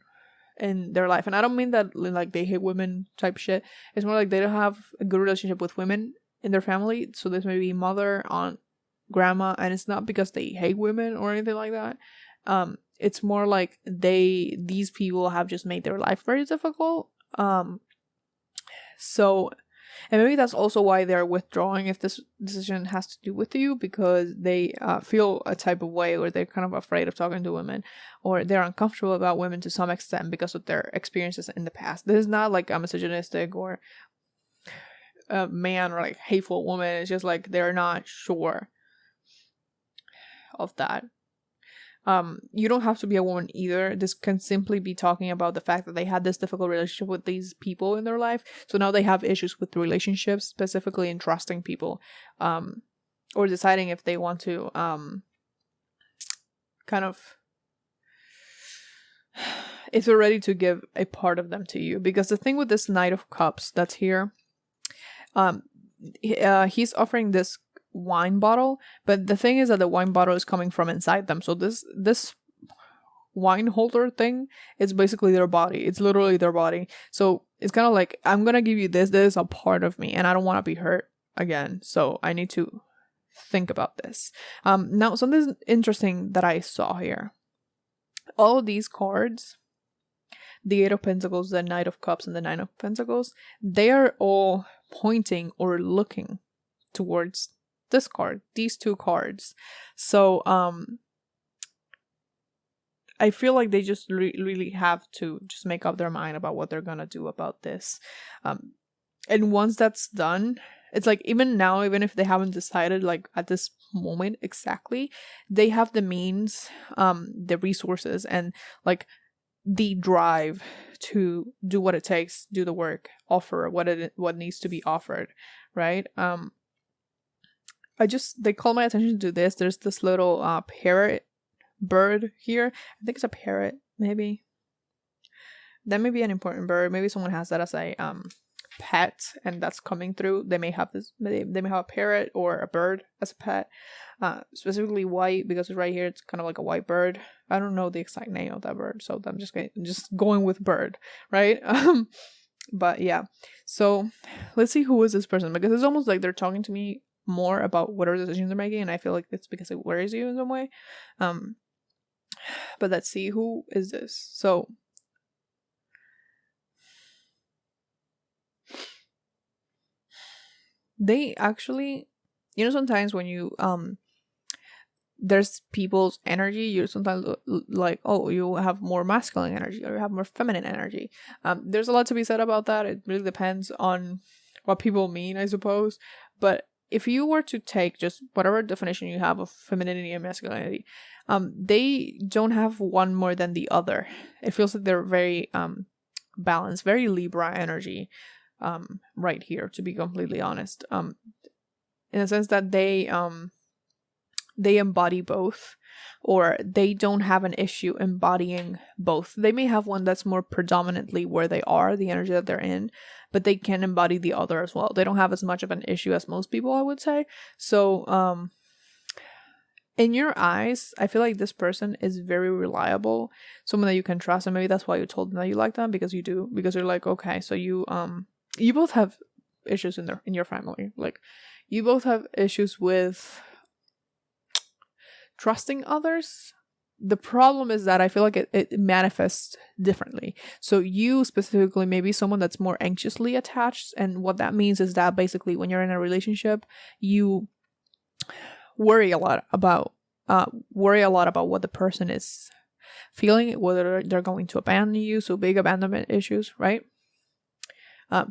in their life. And I don't mean that like they hate women type shit. It's more like they don't have a good relationship with women in their family. So this may be mother, aunt, grandma, and it's not because they hate women or anything like that. It's more like these people have just made their life very difficult. So, and maybe that's also why they're withdrawing if this decision has to do with you, because they feel a type of way, or they're kind of afraid of talking to women, or they're uncomfortable about women to some extent because of their experiences in the past. This is not like a misogynistic or a man or like hateful woman. It's just like they're not sure of that. You don't have to be a woman either. This can simply be talking about the fact that they had this difficult relationship with these people in their life. So now they have issues with relationships, specifically in trusting people, or deciding if they want to kind of, if they're ready to give a part of them to you. Because the thing with this Knight of Cups that's here, he's offering this wine bottle, but the thing is that the wine bottle is coming from inside them. So this wine holder thing is basically their body. It's literally their body. So it's kind of like, I'm gonna give you this is a part of me and I don't want to be hurt again, so I need to think about this. Now something interesting that I saw here, all of these cards, the Eight of Pentacles, the Knight of Cups, and the Nine of Pentacles, they are all pointing or looking towards this card, these two cards. So I feel like they just really have to just make up their mind about what they're gonna do about this. And once that's done, it's like, even now, even if they haven't decided like at this moment exactly, they have the means, the resources, and like the drive to do what it takes, do the work, offer what needs to be offered, right? They call my attention to this. There's this little parrot bird here. I think it's a parrot, maybe. That may be an important bird. Maybe someone has that as a pet, and that's coming through. They may have they may have a parrot or a bird as a pet, specifically white, because right here it's kind of like a white bird. I don't know the exact name of that bird, so I'm just going with bird, right? But yeah, so let's see who is this person, because it's almost like they're talking to me more about whatever decisions they're making, and I feel like it's because it worries you in some way. But let's see, who is this? So they actually, sometimes when you there's people's energy, you sometimes like, oh, you have more masculine energy or you have more feminine energy. There's a lot to be said about that. It really depends on what people mean, I suppose. But if you were to take just whatever definition you have of femininity and masculinity, they don't have one more than the other. It feels like they're very balanced, very Libra energy, right here, to be completely honest. In a sense that they embody both, or they don't have an issue embodying both. They may have one that's more predominantly where they are, the energy that they're in, but they can embody the other as well. They don't have as much of an issue as most people, I would say. So in your eyes, I feel like this person is very reliable, someone that you can trust, and maybe that's why you told them that you like them, because you do, because you're like, okay, so you both have issues in your family, like you both have issues with trusting others. The problem is that I feel like it manifests differently. So you specifically may be someone that's more anxiously attached, and what that means is that basically when you're in a relationship, you worry a lot about what the person is feeling, whether they're going to abandon you. So big abandonment issues, right?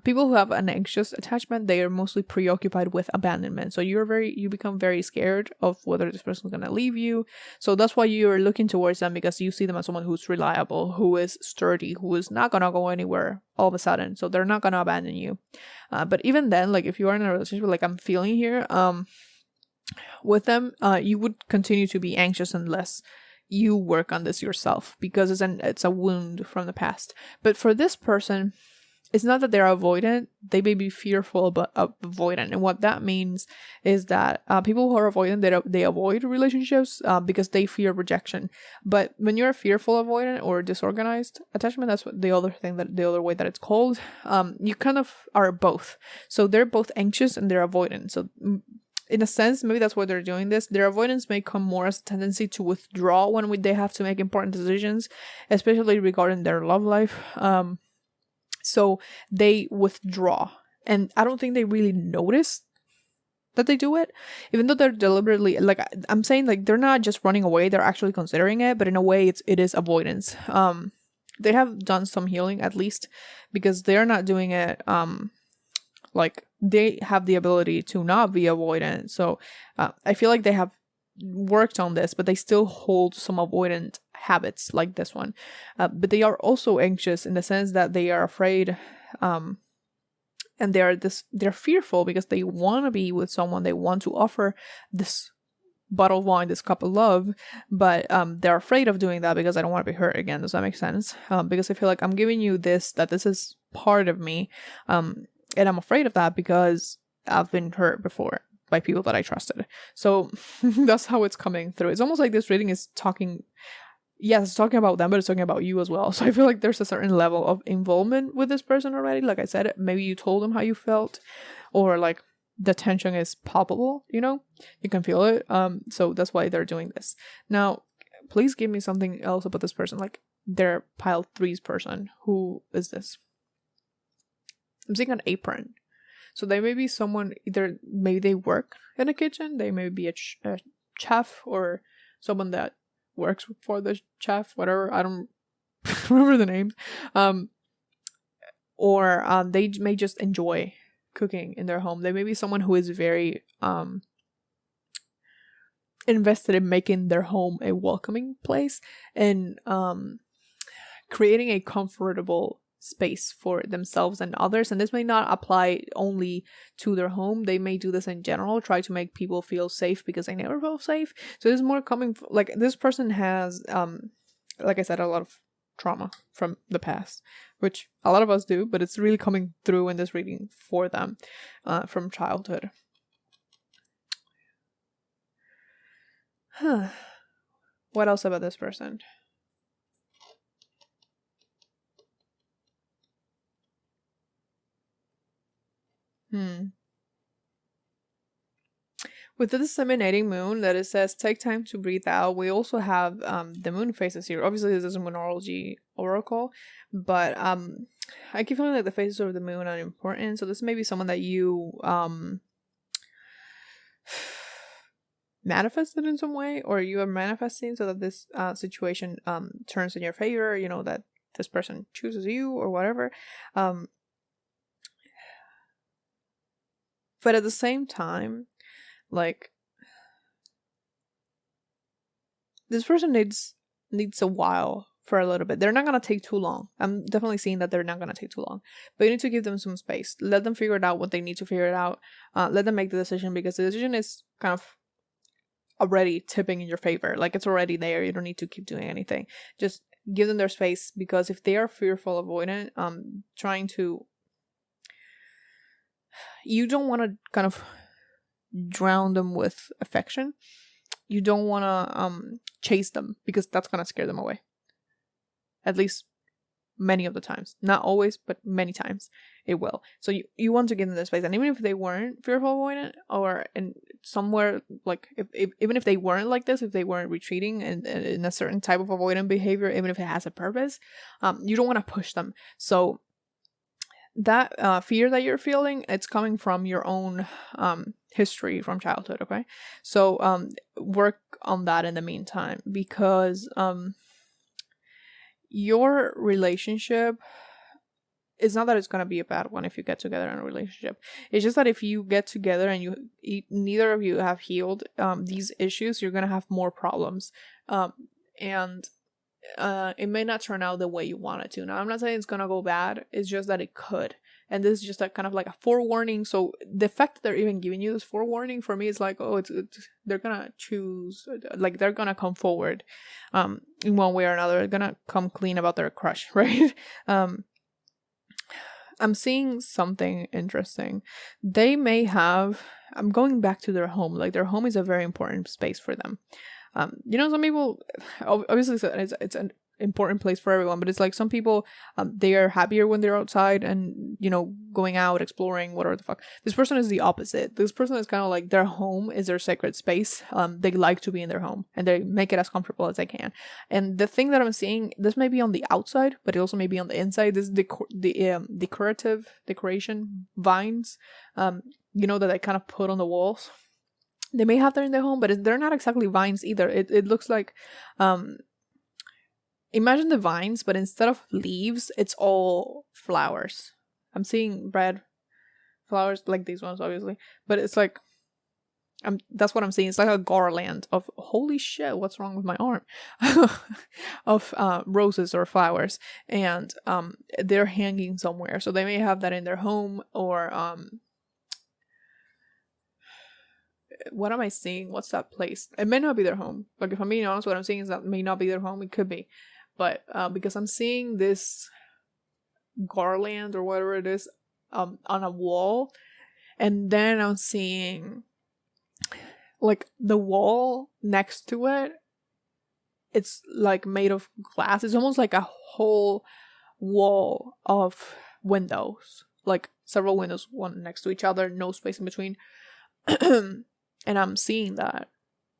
People who have an anxious attachment, they are mostly preoccupied with abandonment. So you become very scared of whether this person is going to leave you. So that's why you're looking towards them, because you see them as someone who's reliable, who is sturdy, who is not going to go anywhere all of a sudden. So they're not going to abandon you. But even then, like if you are in a relationship, like I'm feeling here, with them, you would continue to be anxious unless you work on this yourself, because it's a wound from the past. But for this person, it's not that they're avoidant, they may be fearful but avoidant. And what that means is that people who are avoidant, they avoid relationships because they fear rejection. But when you're fearful avoidant or disorganized attachment, that's what the other way that it's called, you kind of are both. So they're both anxious and they're avoidant. So in a sense, maybe that's why they're doing this. Their avoidance may come more as a tendency to withdraw when they have to make important decisions, especially regarding their love life. So they withdraw, and I don't think they really notice that they do it, even though they're deliberately, like I'm saying, like they're not just running away, they're actually considering it, but in a way it is avoidance. They have done some healing, at least, because they're not doing it like they have the ability to not be avoidant. So I feel like they have worked on this, but they still hold some avoidant habits like this one. But they are also anxious in the sense that they are afraid, and they're fearful because they want to be with someone. They want to offer this bottle of wine, this cup of love, but they're afraid of doing that because I don't want to be hurt again. Does that make sense? Because I feel like I'm giving you this is part of me, and I'm afraid of that because I've been hurt before. by people that I trusted. So that's how it's coming through. It's almost like this reading is talking, yes, it's talking about them, but it's talking about you as well. So I feel like there's a certain level of involvement with this person already. Like I said, maybe you told them how you felt, or like the tension is palpable, you know, you can feel it. So that's why they're doing this. Now, please give me something else about this person, like their pile 3's person. Who is this? I'm seeing an apron. So they may be someone, either maybe they work in a kitchen, they may be a chef, or someone that works for the chef, whatever. I don't remember the names. Or they may just enjoy cooking in their home. They may be someone who is very invested in making their home a welcoming place, and creating a comfortable space for themselves and others. And this may not apply only to their home. They may do this in general, try to make people feel safe because they never felt safe. So this is more coming like this person has like I said, a lot of trauma from the past, which a lot of us do, but it's really coming through in this reading for them from childhood. What else about this person? With the disseminating moon that it says take time to breathe out, we also have the moon phases here. Obviously this is a Moonology Oracle, but I keep feeling like the phases of the moon are important. So this may be someone that you manifested in some way, or you are manifesting so that this situation turns in your favor, you know, that this person chooses you or whatever. But at the same time, like, this person needs a while for a little bit. They're not going to take too long. I'm definitely seeing that they're not going to take too long. But you need to give them some space. Let them figure it out what they need to figure it out. Let them make the decision, because the decision is kind of already tipping in your favor. Like, it's already there. You don't need to keep doing anything. Just give them their space, because if they are fearful, avoidant, trying to... You don't want to kind of drown them with affection. You don't want to chase them, because that's going to scare them away. At least many of the times. Not always, but many times it will. So you want to give them the space. And even if they weren't fearful avoidant, or in somewhere, like, even if they weren't like this, if they weren't retreating in a certain type of avoidant behavior, even if it has a purpose, you don't want to push them. So that fear that you're feeling, it's coming from your own history from childhood, okay? So work on that in the meantime, because your relationship, it's not that it's going to be a bad one if you get together in a relationship. It's just that if you get together and neither of you have healed these issues, you're going to have more problems. And it may not turn out the way you want it to. Now, I'm not saying it's gonna go bad. It's just that it could. And this is just a kind of like a forewarning. So the fact that they're even giving you this forewarning, for me, is like, oh, it's they're gonna choose, like, they're gonna come forward in one way or another. They're gonna come clean about their crush, right? I'm seeing something interesting. They may have... I'm going back to their home. Like, their home is a very important space for them. You know, some people, obviously it's an important place for everyone, but it's like some people, they are happier when they're outside and, you know, going out, exploring, whatever the fuck. This person is the opposite. This person is kind of like, their home is their sacred space. They like to be in their home, and they make it as comfortable as they can. And the thing that I'm seeing, this may be on the outside, but it also may be on the inside. This is decoration vines, you know, that I kind of put on the walls. They may have that in their home, but they're not exactly vines either. It looks like, imagine the vines, but instead of leaves, it's all flowers. I'm seeing red flowers, like these ones, obviously. But it's like, that's what I'm seeing. It's like a garland of, holy shit, what's wrong with my arm? of roses or flowers. And they're hanging somewhere. So they may have that in their home, or... what am I seeing? What's that place? It may not be their home. Like, if I'm being honest, what I'm seeing is that may not be their home. It could be. But because I'm seeing this garland or whatever it is on a wall. And then I'm seeing like the wall next to it, it's like made of glass. It's almost like a whole wall of windows, like several windows, one next to each other, no space in between. And I'm seeing that.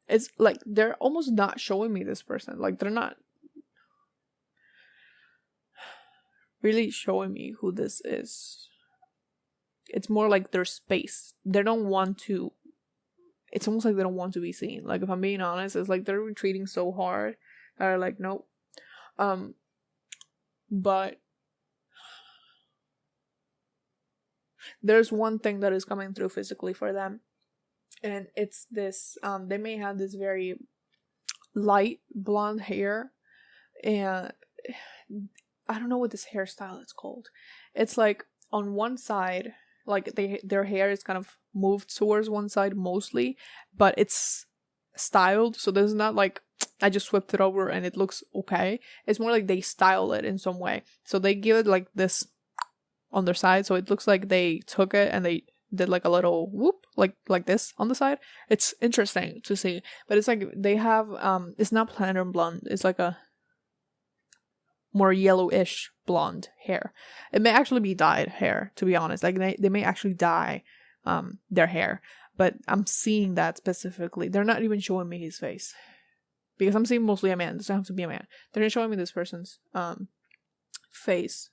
It's like they're almost not showing me this person. Like they're not really showing me who this is. It's more like their space. They don't want to. It's almost like they don't want to be seen. Like if I'm being honest, it's like they're retreating so hard. They're like, nope. But there's one thing that is coming through physically for them, and it's this. They may have this very light blonde hair, and I don't know what this hairstyle is called. It's like on one side, like their hair is kind of moved towards one side mostly, but it's styled, so there's not like I just swept it over and it looks okay. It's more like they style it in some way, so they give it like this on their side, so it looks like they took it and they did like a little whoop like this on the side. It's interesting to see, but it's like they have it's not platinum blonde, it's like a more yellowish blonde hair. It may actually be dyed hair, to be honest. Like they may actually dye their hair, but I'm seeing that specifically. They're not even showing me his face because I'm seeing mostly a man. It doesn't have to be a man. They're not showing me this person's face,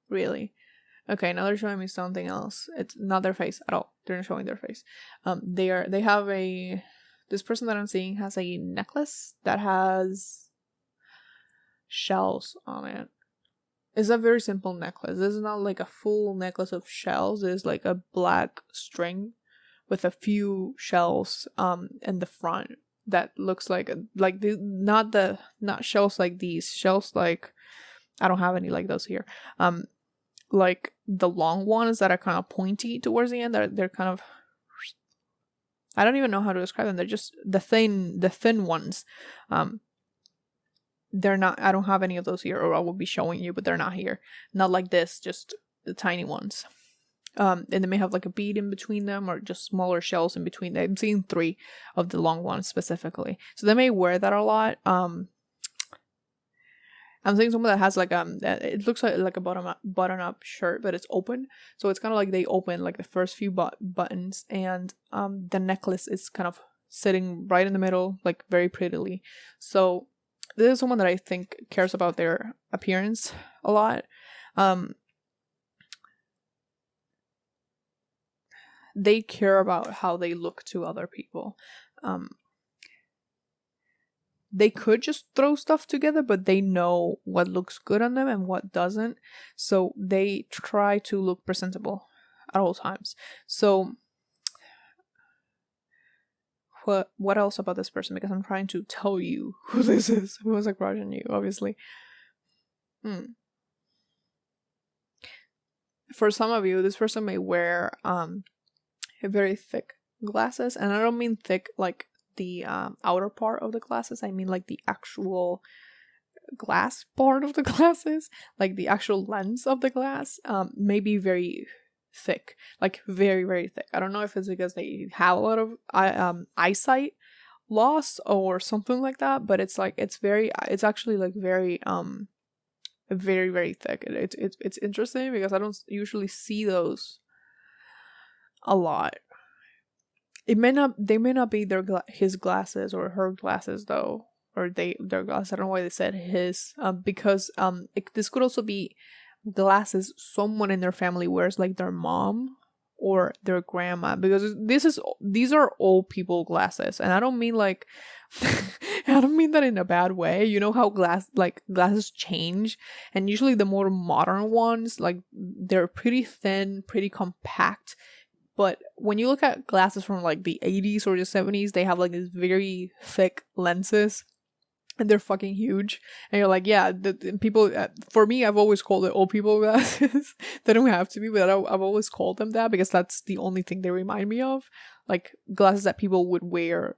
really. Okay, now they're showing me something else. It's not their face at all. They're not showing their face. They have this person that I'm seeing has a necklace that has shells on it. It's a very simple necklace. This is not like a full necklace of shells. It's like a black string with a few shells in the front that looks like not shells like these. Shells like I don't have any like those here. Like the long ones that are kind of pointy towards the end. They're kind of, I don't even know how to describe them. They're just the thin ones. They're not, I don't have any of those here, or I will be showing you, but they're not here. Not like this, just the tiny ones. And they may have like a bead in between them, or just smaller shells in between them. I'm seeing 3 of the long ones specifically. So they may wear that a lot. I'm seeing someone that has like it looks like a button up shirt, but it's open. So it's kind of like they open like the first few buttons, and the necklace is kind of sitting right in the middle, like very prettily. So this is someone that I think cares about their appearance a lot. They care about how they look to other people. They could just throw stuff together, but they know what looks good on them and what doesn't. So they try to look presentable at all times. So what else about this person? Because I'm trying to tell you who this is, who has a crush on you, obviously. For some of you, this person may wear very thick glasses, and I don't mean thick like the outer part of the glasses. I mean like the actual glass part of the glasses, like the actual lens of the glass may be very thick, like very, very thick. I don't know if it's because they have a lot of eyesight loss or something like that, but it's like it's actually like very very, very thick. It's interesting because I don't usually see those a lot. They may not be his glasses or her glasses though, or their glasses. I don't know why they said his, because this could also be glasses someone in their family wears, like their mom or their grandma, because these are old people glasses, and I don't mean like I don't mean that in a bad way. You know how glasses change, and usually the more modern ones, like they're pretty thin, pretty compact. But when you look at glasses from like the 80s or the 70s, they have like these very thick lenses, and they're fucking huge. And you're like, yeah, the people, for me, I've always called it old people glasses. They don't have to be, but I've always called them that because that's the only thing they remind me of. Like glasses that people would wear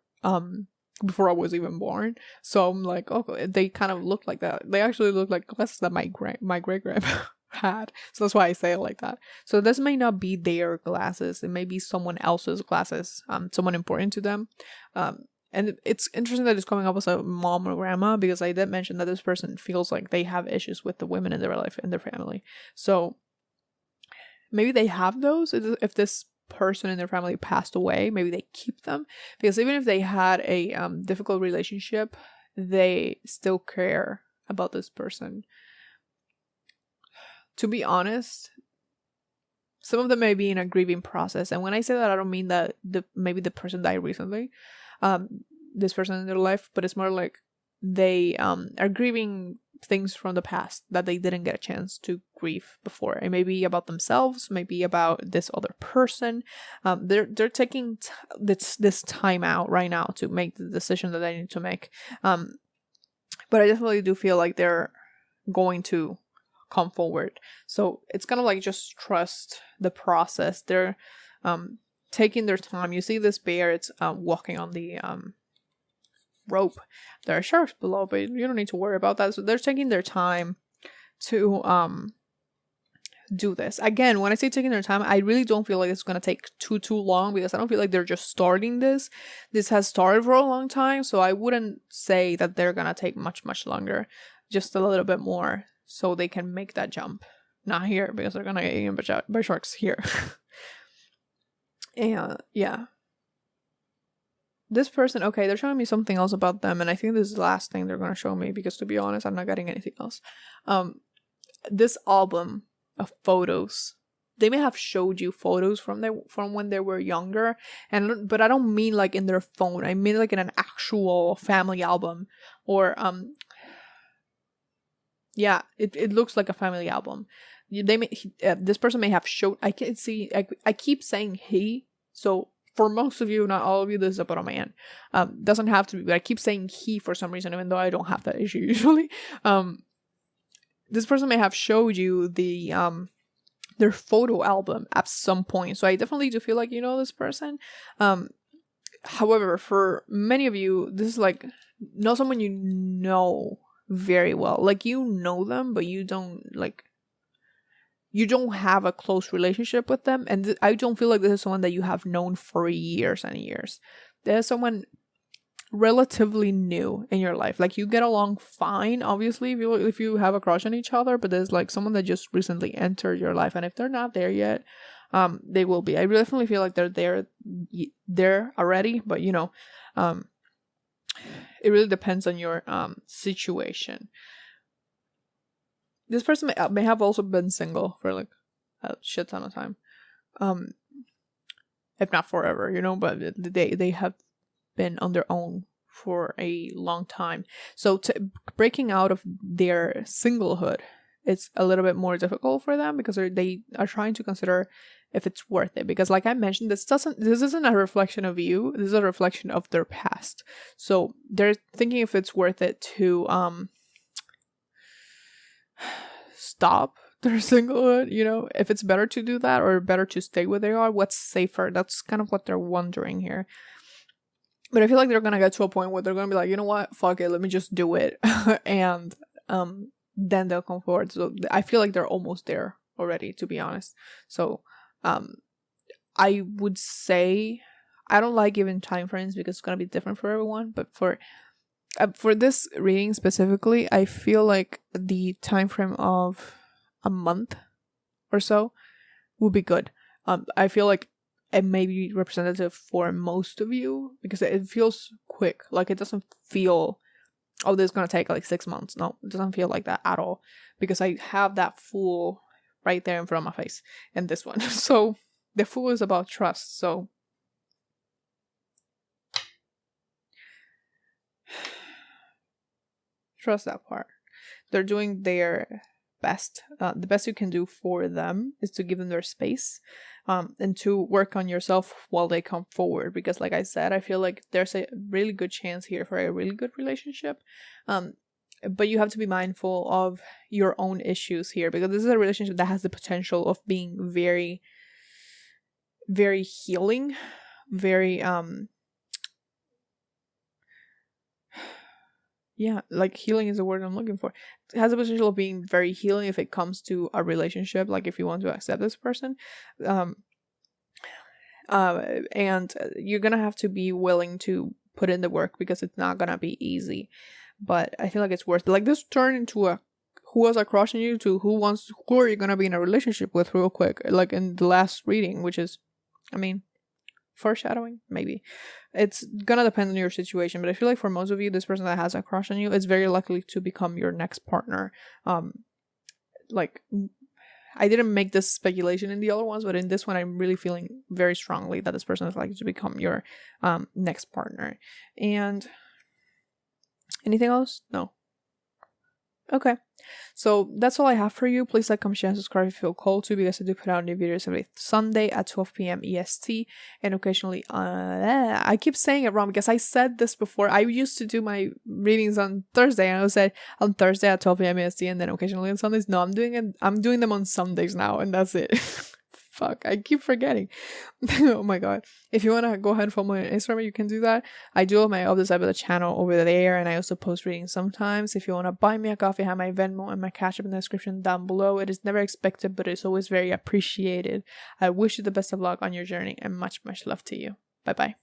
before I was even born. So I'm like, oh, they kind of look like that. They actually look like glasses that my great grandpa had. So that's why I say it like that. So this may not be their glasses. It may be someone else's glasses, someone important to them. And it's interesting that it's coming up as a mom or grandma, because I did mention that this person feels like they have issues with the women in their life and their family. So maybe they have those. If this person in their family passed away, maybe they keep them, because even if they had a difficult relationship, they still care about this person. To be honest, some of them may be in a grieving process, and when I say that, I don't mean that maybe the person died recently, this person in their life, but it's more like they are grieving things from the past that they didn't get a chance to grieve before. It may be about themselves, maybe about this other person. They're taking this time out right now to make the decision that they need to make. But I definitely do feel like they're going to come forward. So it's kind of like just trust the process. They're taking their time. You see this bear, it's walking on the rope. There are sharks below, but you don't need to worry about that. So they're taking their time to do this. Again, when I say taking their time, I really don't feel like it's going to take too long, because I don't feel like they're just starting this. This has started for a long time, so I wouldn't say that they're going to take much longer. Just a little bit more, so they can make that jump. Not here, because they're going to get eaten by sharks here. And yeah. This person, okay, they're showing me something else about them, and I think this is the last thing they're going to show me, because to be honest, I'm not getting anything else. This album of photos, they may have showed you photos from when they were younger, but I don't mean like in their phone. I mean like in an actual family album, or yeah, it looks like a family album. This person may have showed. I can see. I keep saying he, so for most of you, not all of you, this is about a man. Doesn't have to be, but I keep saying he for some reason, even though I don't have that issue usually. This person may have showed you their photo album at some point. So I definitely do feel like you know this person. However, for many of you, this is like not someone you know very well. Like you know them, but you don't have a close relationship with them. And I don't feel like this is someone that you have known for years and years. There's someone relatively new in your life. Like you get along fine, obviously, if you have a crush on each other, but there's like someone that just recently entered your life. And if they're not there yet, they will be. I definitely feel like they're there already, but you know, it really depends on your situation. This person may have also been single for like a shit ton of time, if not forever, you know. But they have been on their own for a long time. So breaking out of their singlehood, it's a little bit more difficult for them, because they are trying to consider if it's worth it. Because like I mentioned, this isn't a reflection of you. This is a reflection of their past. So they're thinking if it's worth it to stop their singlehood, you know, if it's better to do that or better to stay where they are, what's safer. That's kind of what they're wondering here. But I feel like they're gonna get to a point where they're gonna be like, you know what, fuck it, let me just do it. And then they'll come forward. So I feel like they're almost there already, to be honest. So I would say, I don't like giving time frames because it's gonna be different for everyone, but for this reading specifically, I feel like the time frame of a month or so would be good. I feel like it may be representative for most of you, because it feels quick. Like it doesn't feel, oh, this is gonna take like 6 months. No, it doesn't feel like that at all, because I have that Fool right there in front of my face and this one. So the Fool is about trust. So trust that part. They're doing their best. The best you can do for them is to give them their space, and to work on yourself while they come forward. Because like I said, I feel like there's a really good chance here for a really good relationship. But you have to be mindful of your own issues here, because this is a relationship that has the potential of being very, very healing, very yeah, like healing is the word I'm looking for. It has the potential of being very healing if it comes to a relationship, like if you want to accept this person. And you're gonna have to be willing to put in the work because it's not gonna be easy. But I feel like it's worth it. Like this turned into a who was a crush on you to who are you gonna be in a relationship with real quick, like in the last reading, which is, I mean, foreshadowing, maybe. It's gonna depend on your situation, but I feel like for most of you, this person that has a crush on you is very likely to become your next partner. Like, I didn't make this speculation in the other ones, but in this one, I'm really feeling very strongly that this person is likely to become your next partner. And anything else? No. Okay, so that's all I have for you. Please like, comment, share, and subscribe if you feel called to, because I do put out new videos every Sunday at 12 p.m. EST, and occasionally I keep saying it wrong because I said this before. I used to do my readings on Thursday, and I said on Thursday at 12 p.m. EST, and then occasionally on Sundays. No, I'm doing them on Sundays now, and that's it. Fuck, I keep forgetting. Oh my god. If you want to go ahead and follow me on Instagram, you can do that. I do have my other side of the channel over there, and I also post readings sometimes. If you want to buy me a coffee, I have my Venmo and my Cash App in the description down below. It is never expected, but it's always very appreciated. I wish you the best of luck on your journey, and much, much love to you. Bye bye.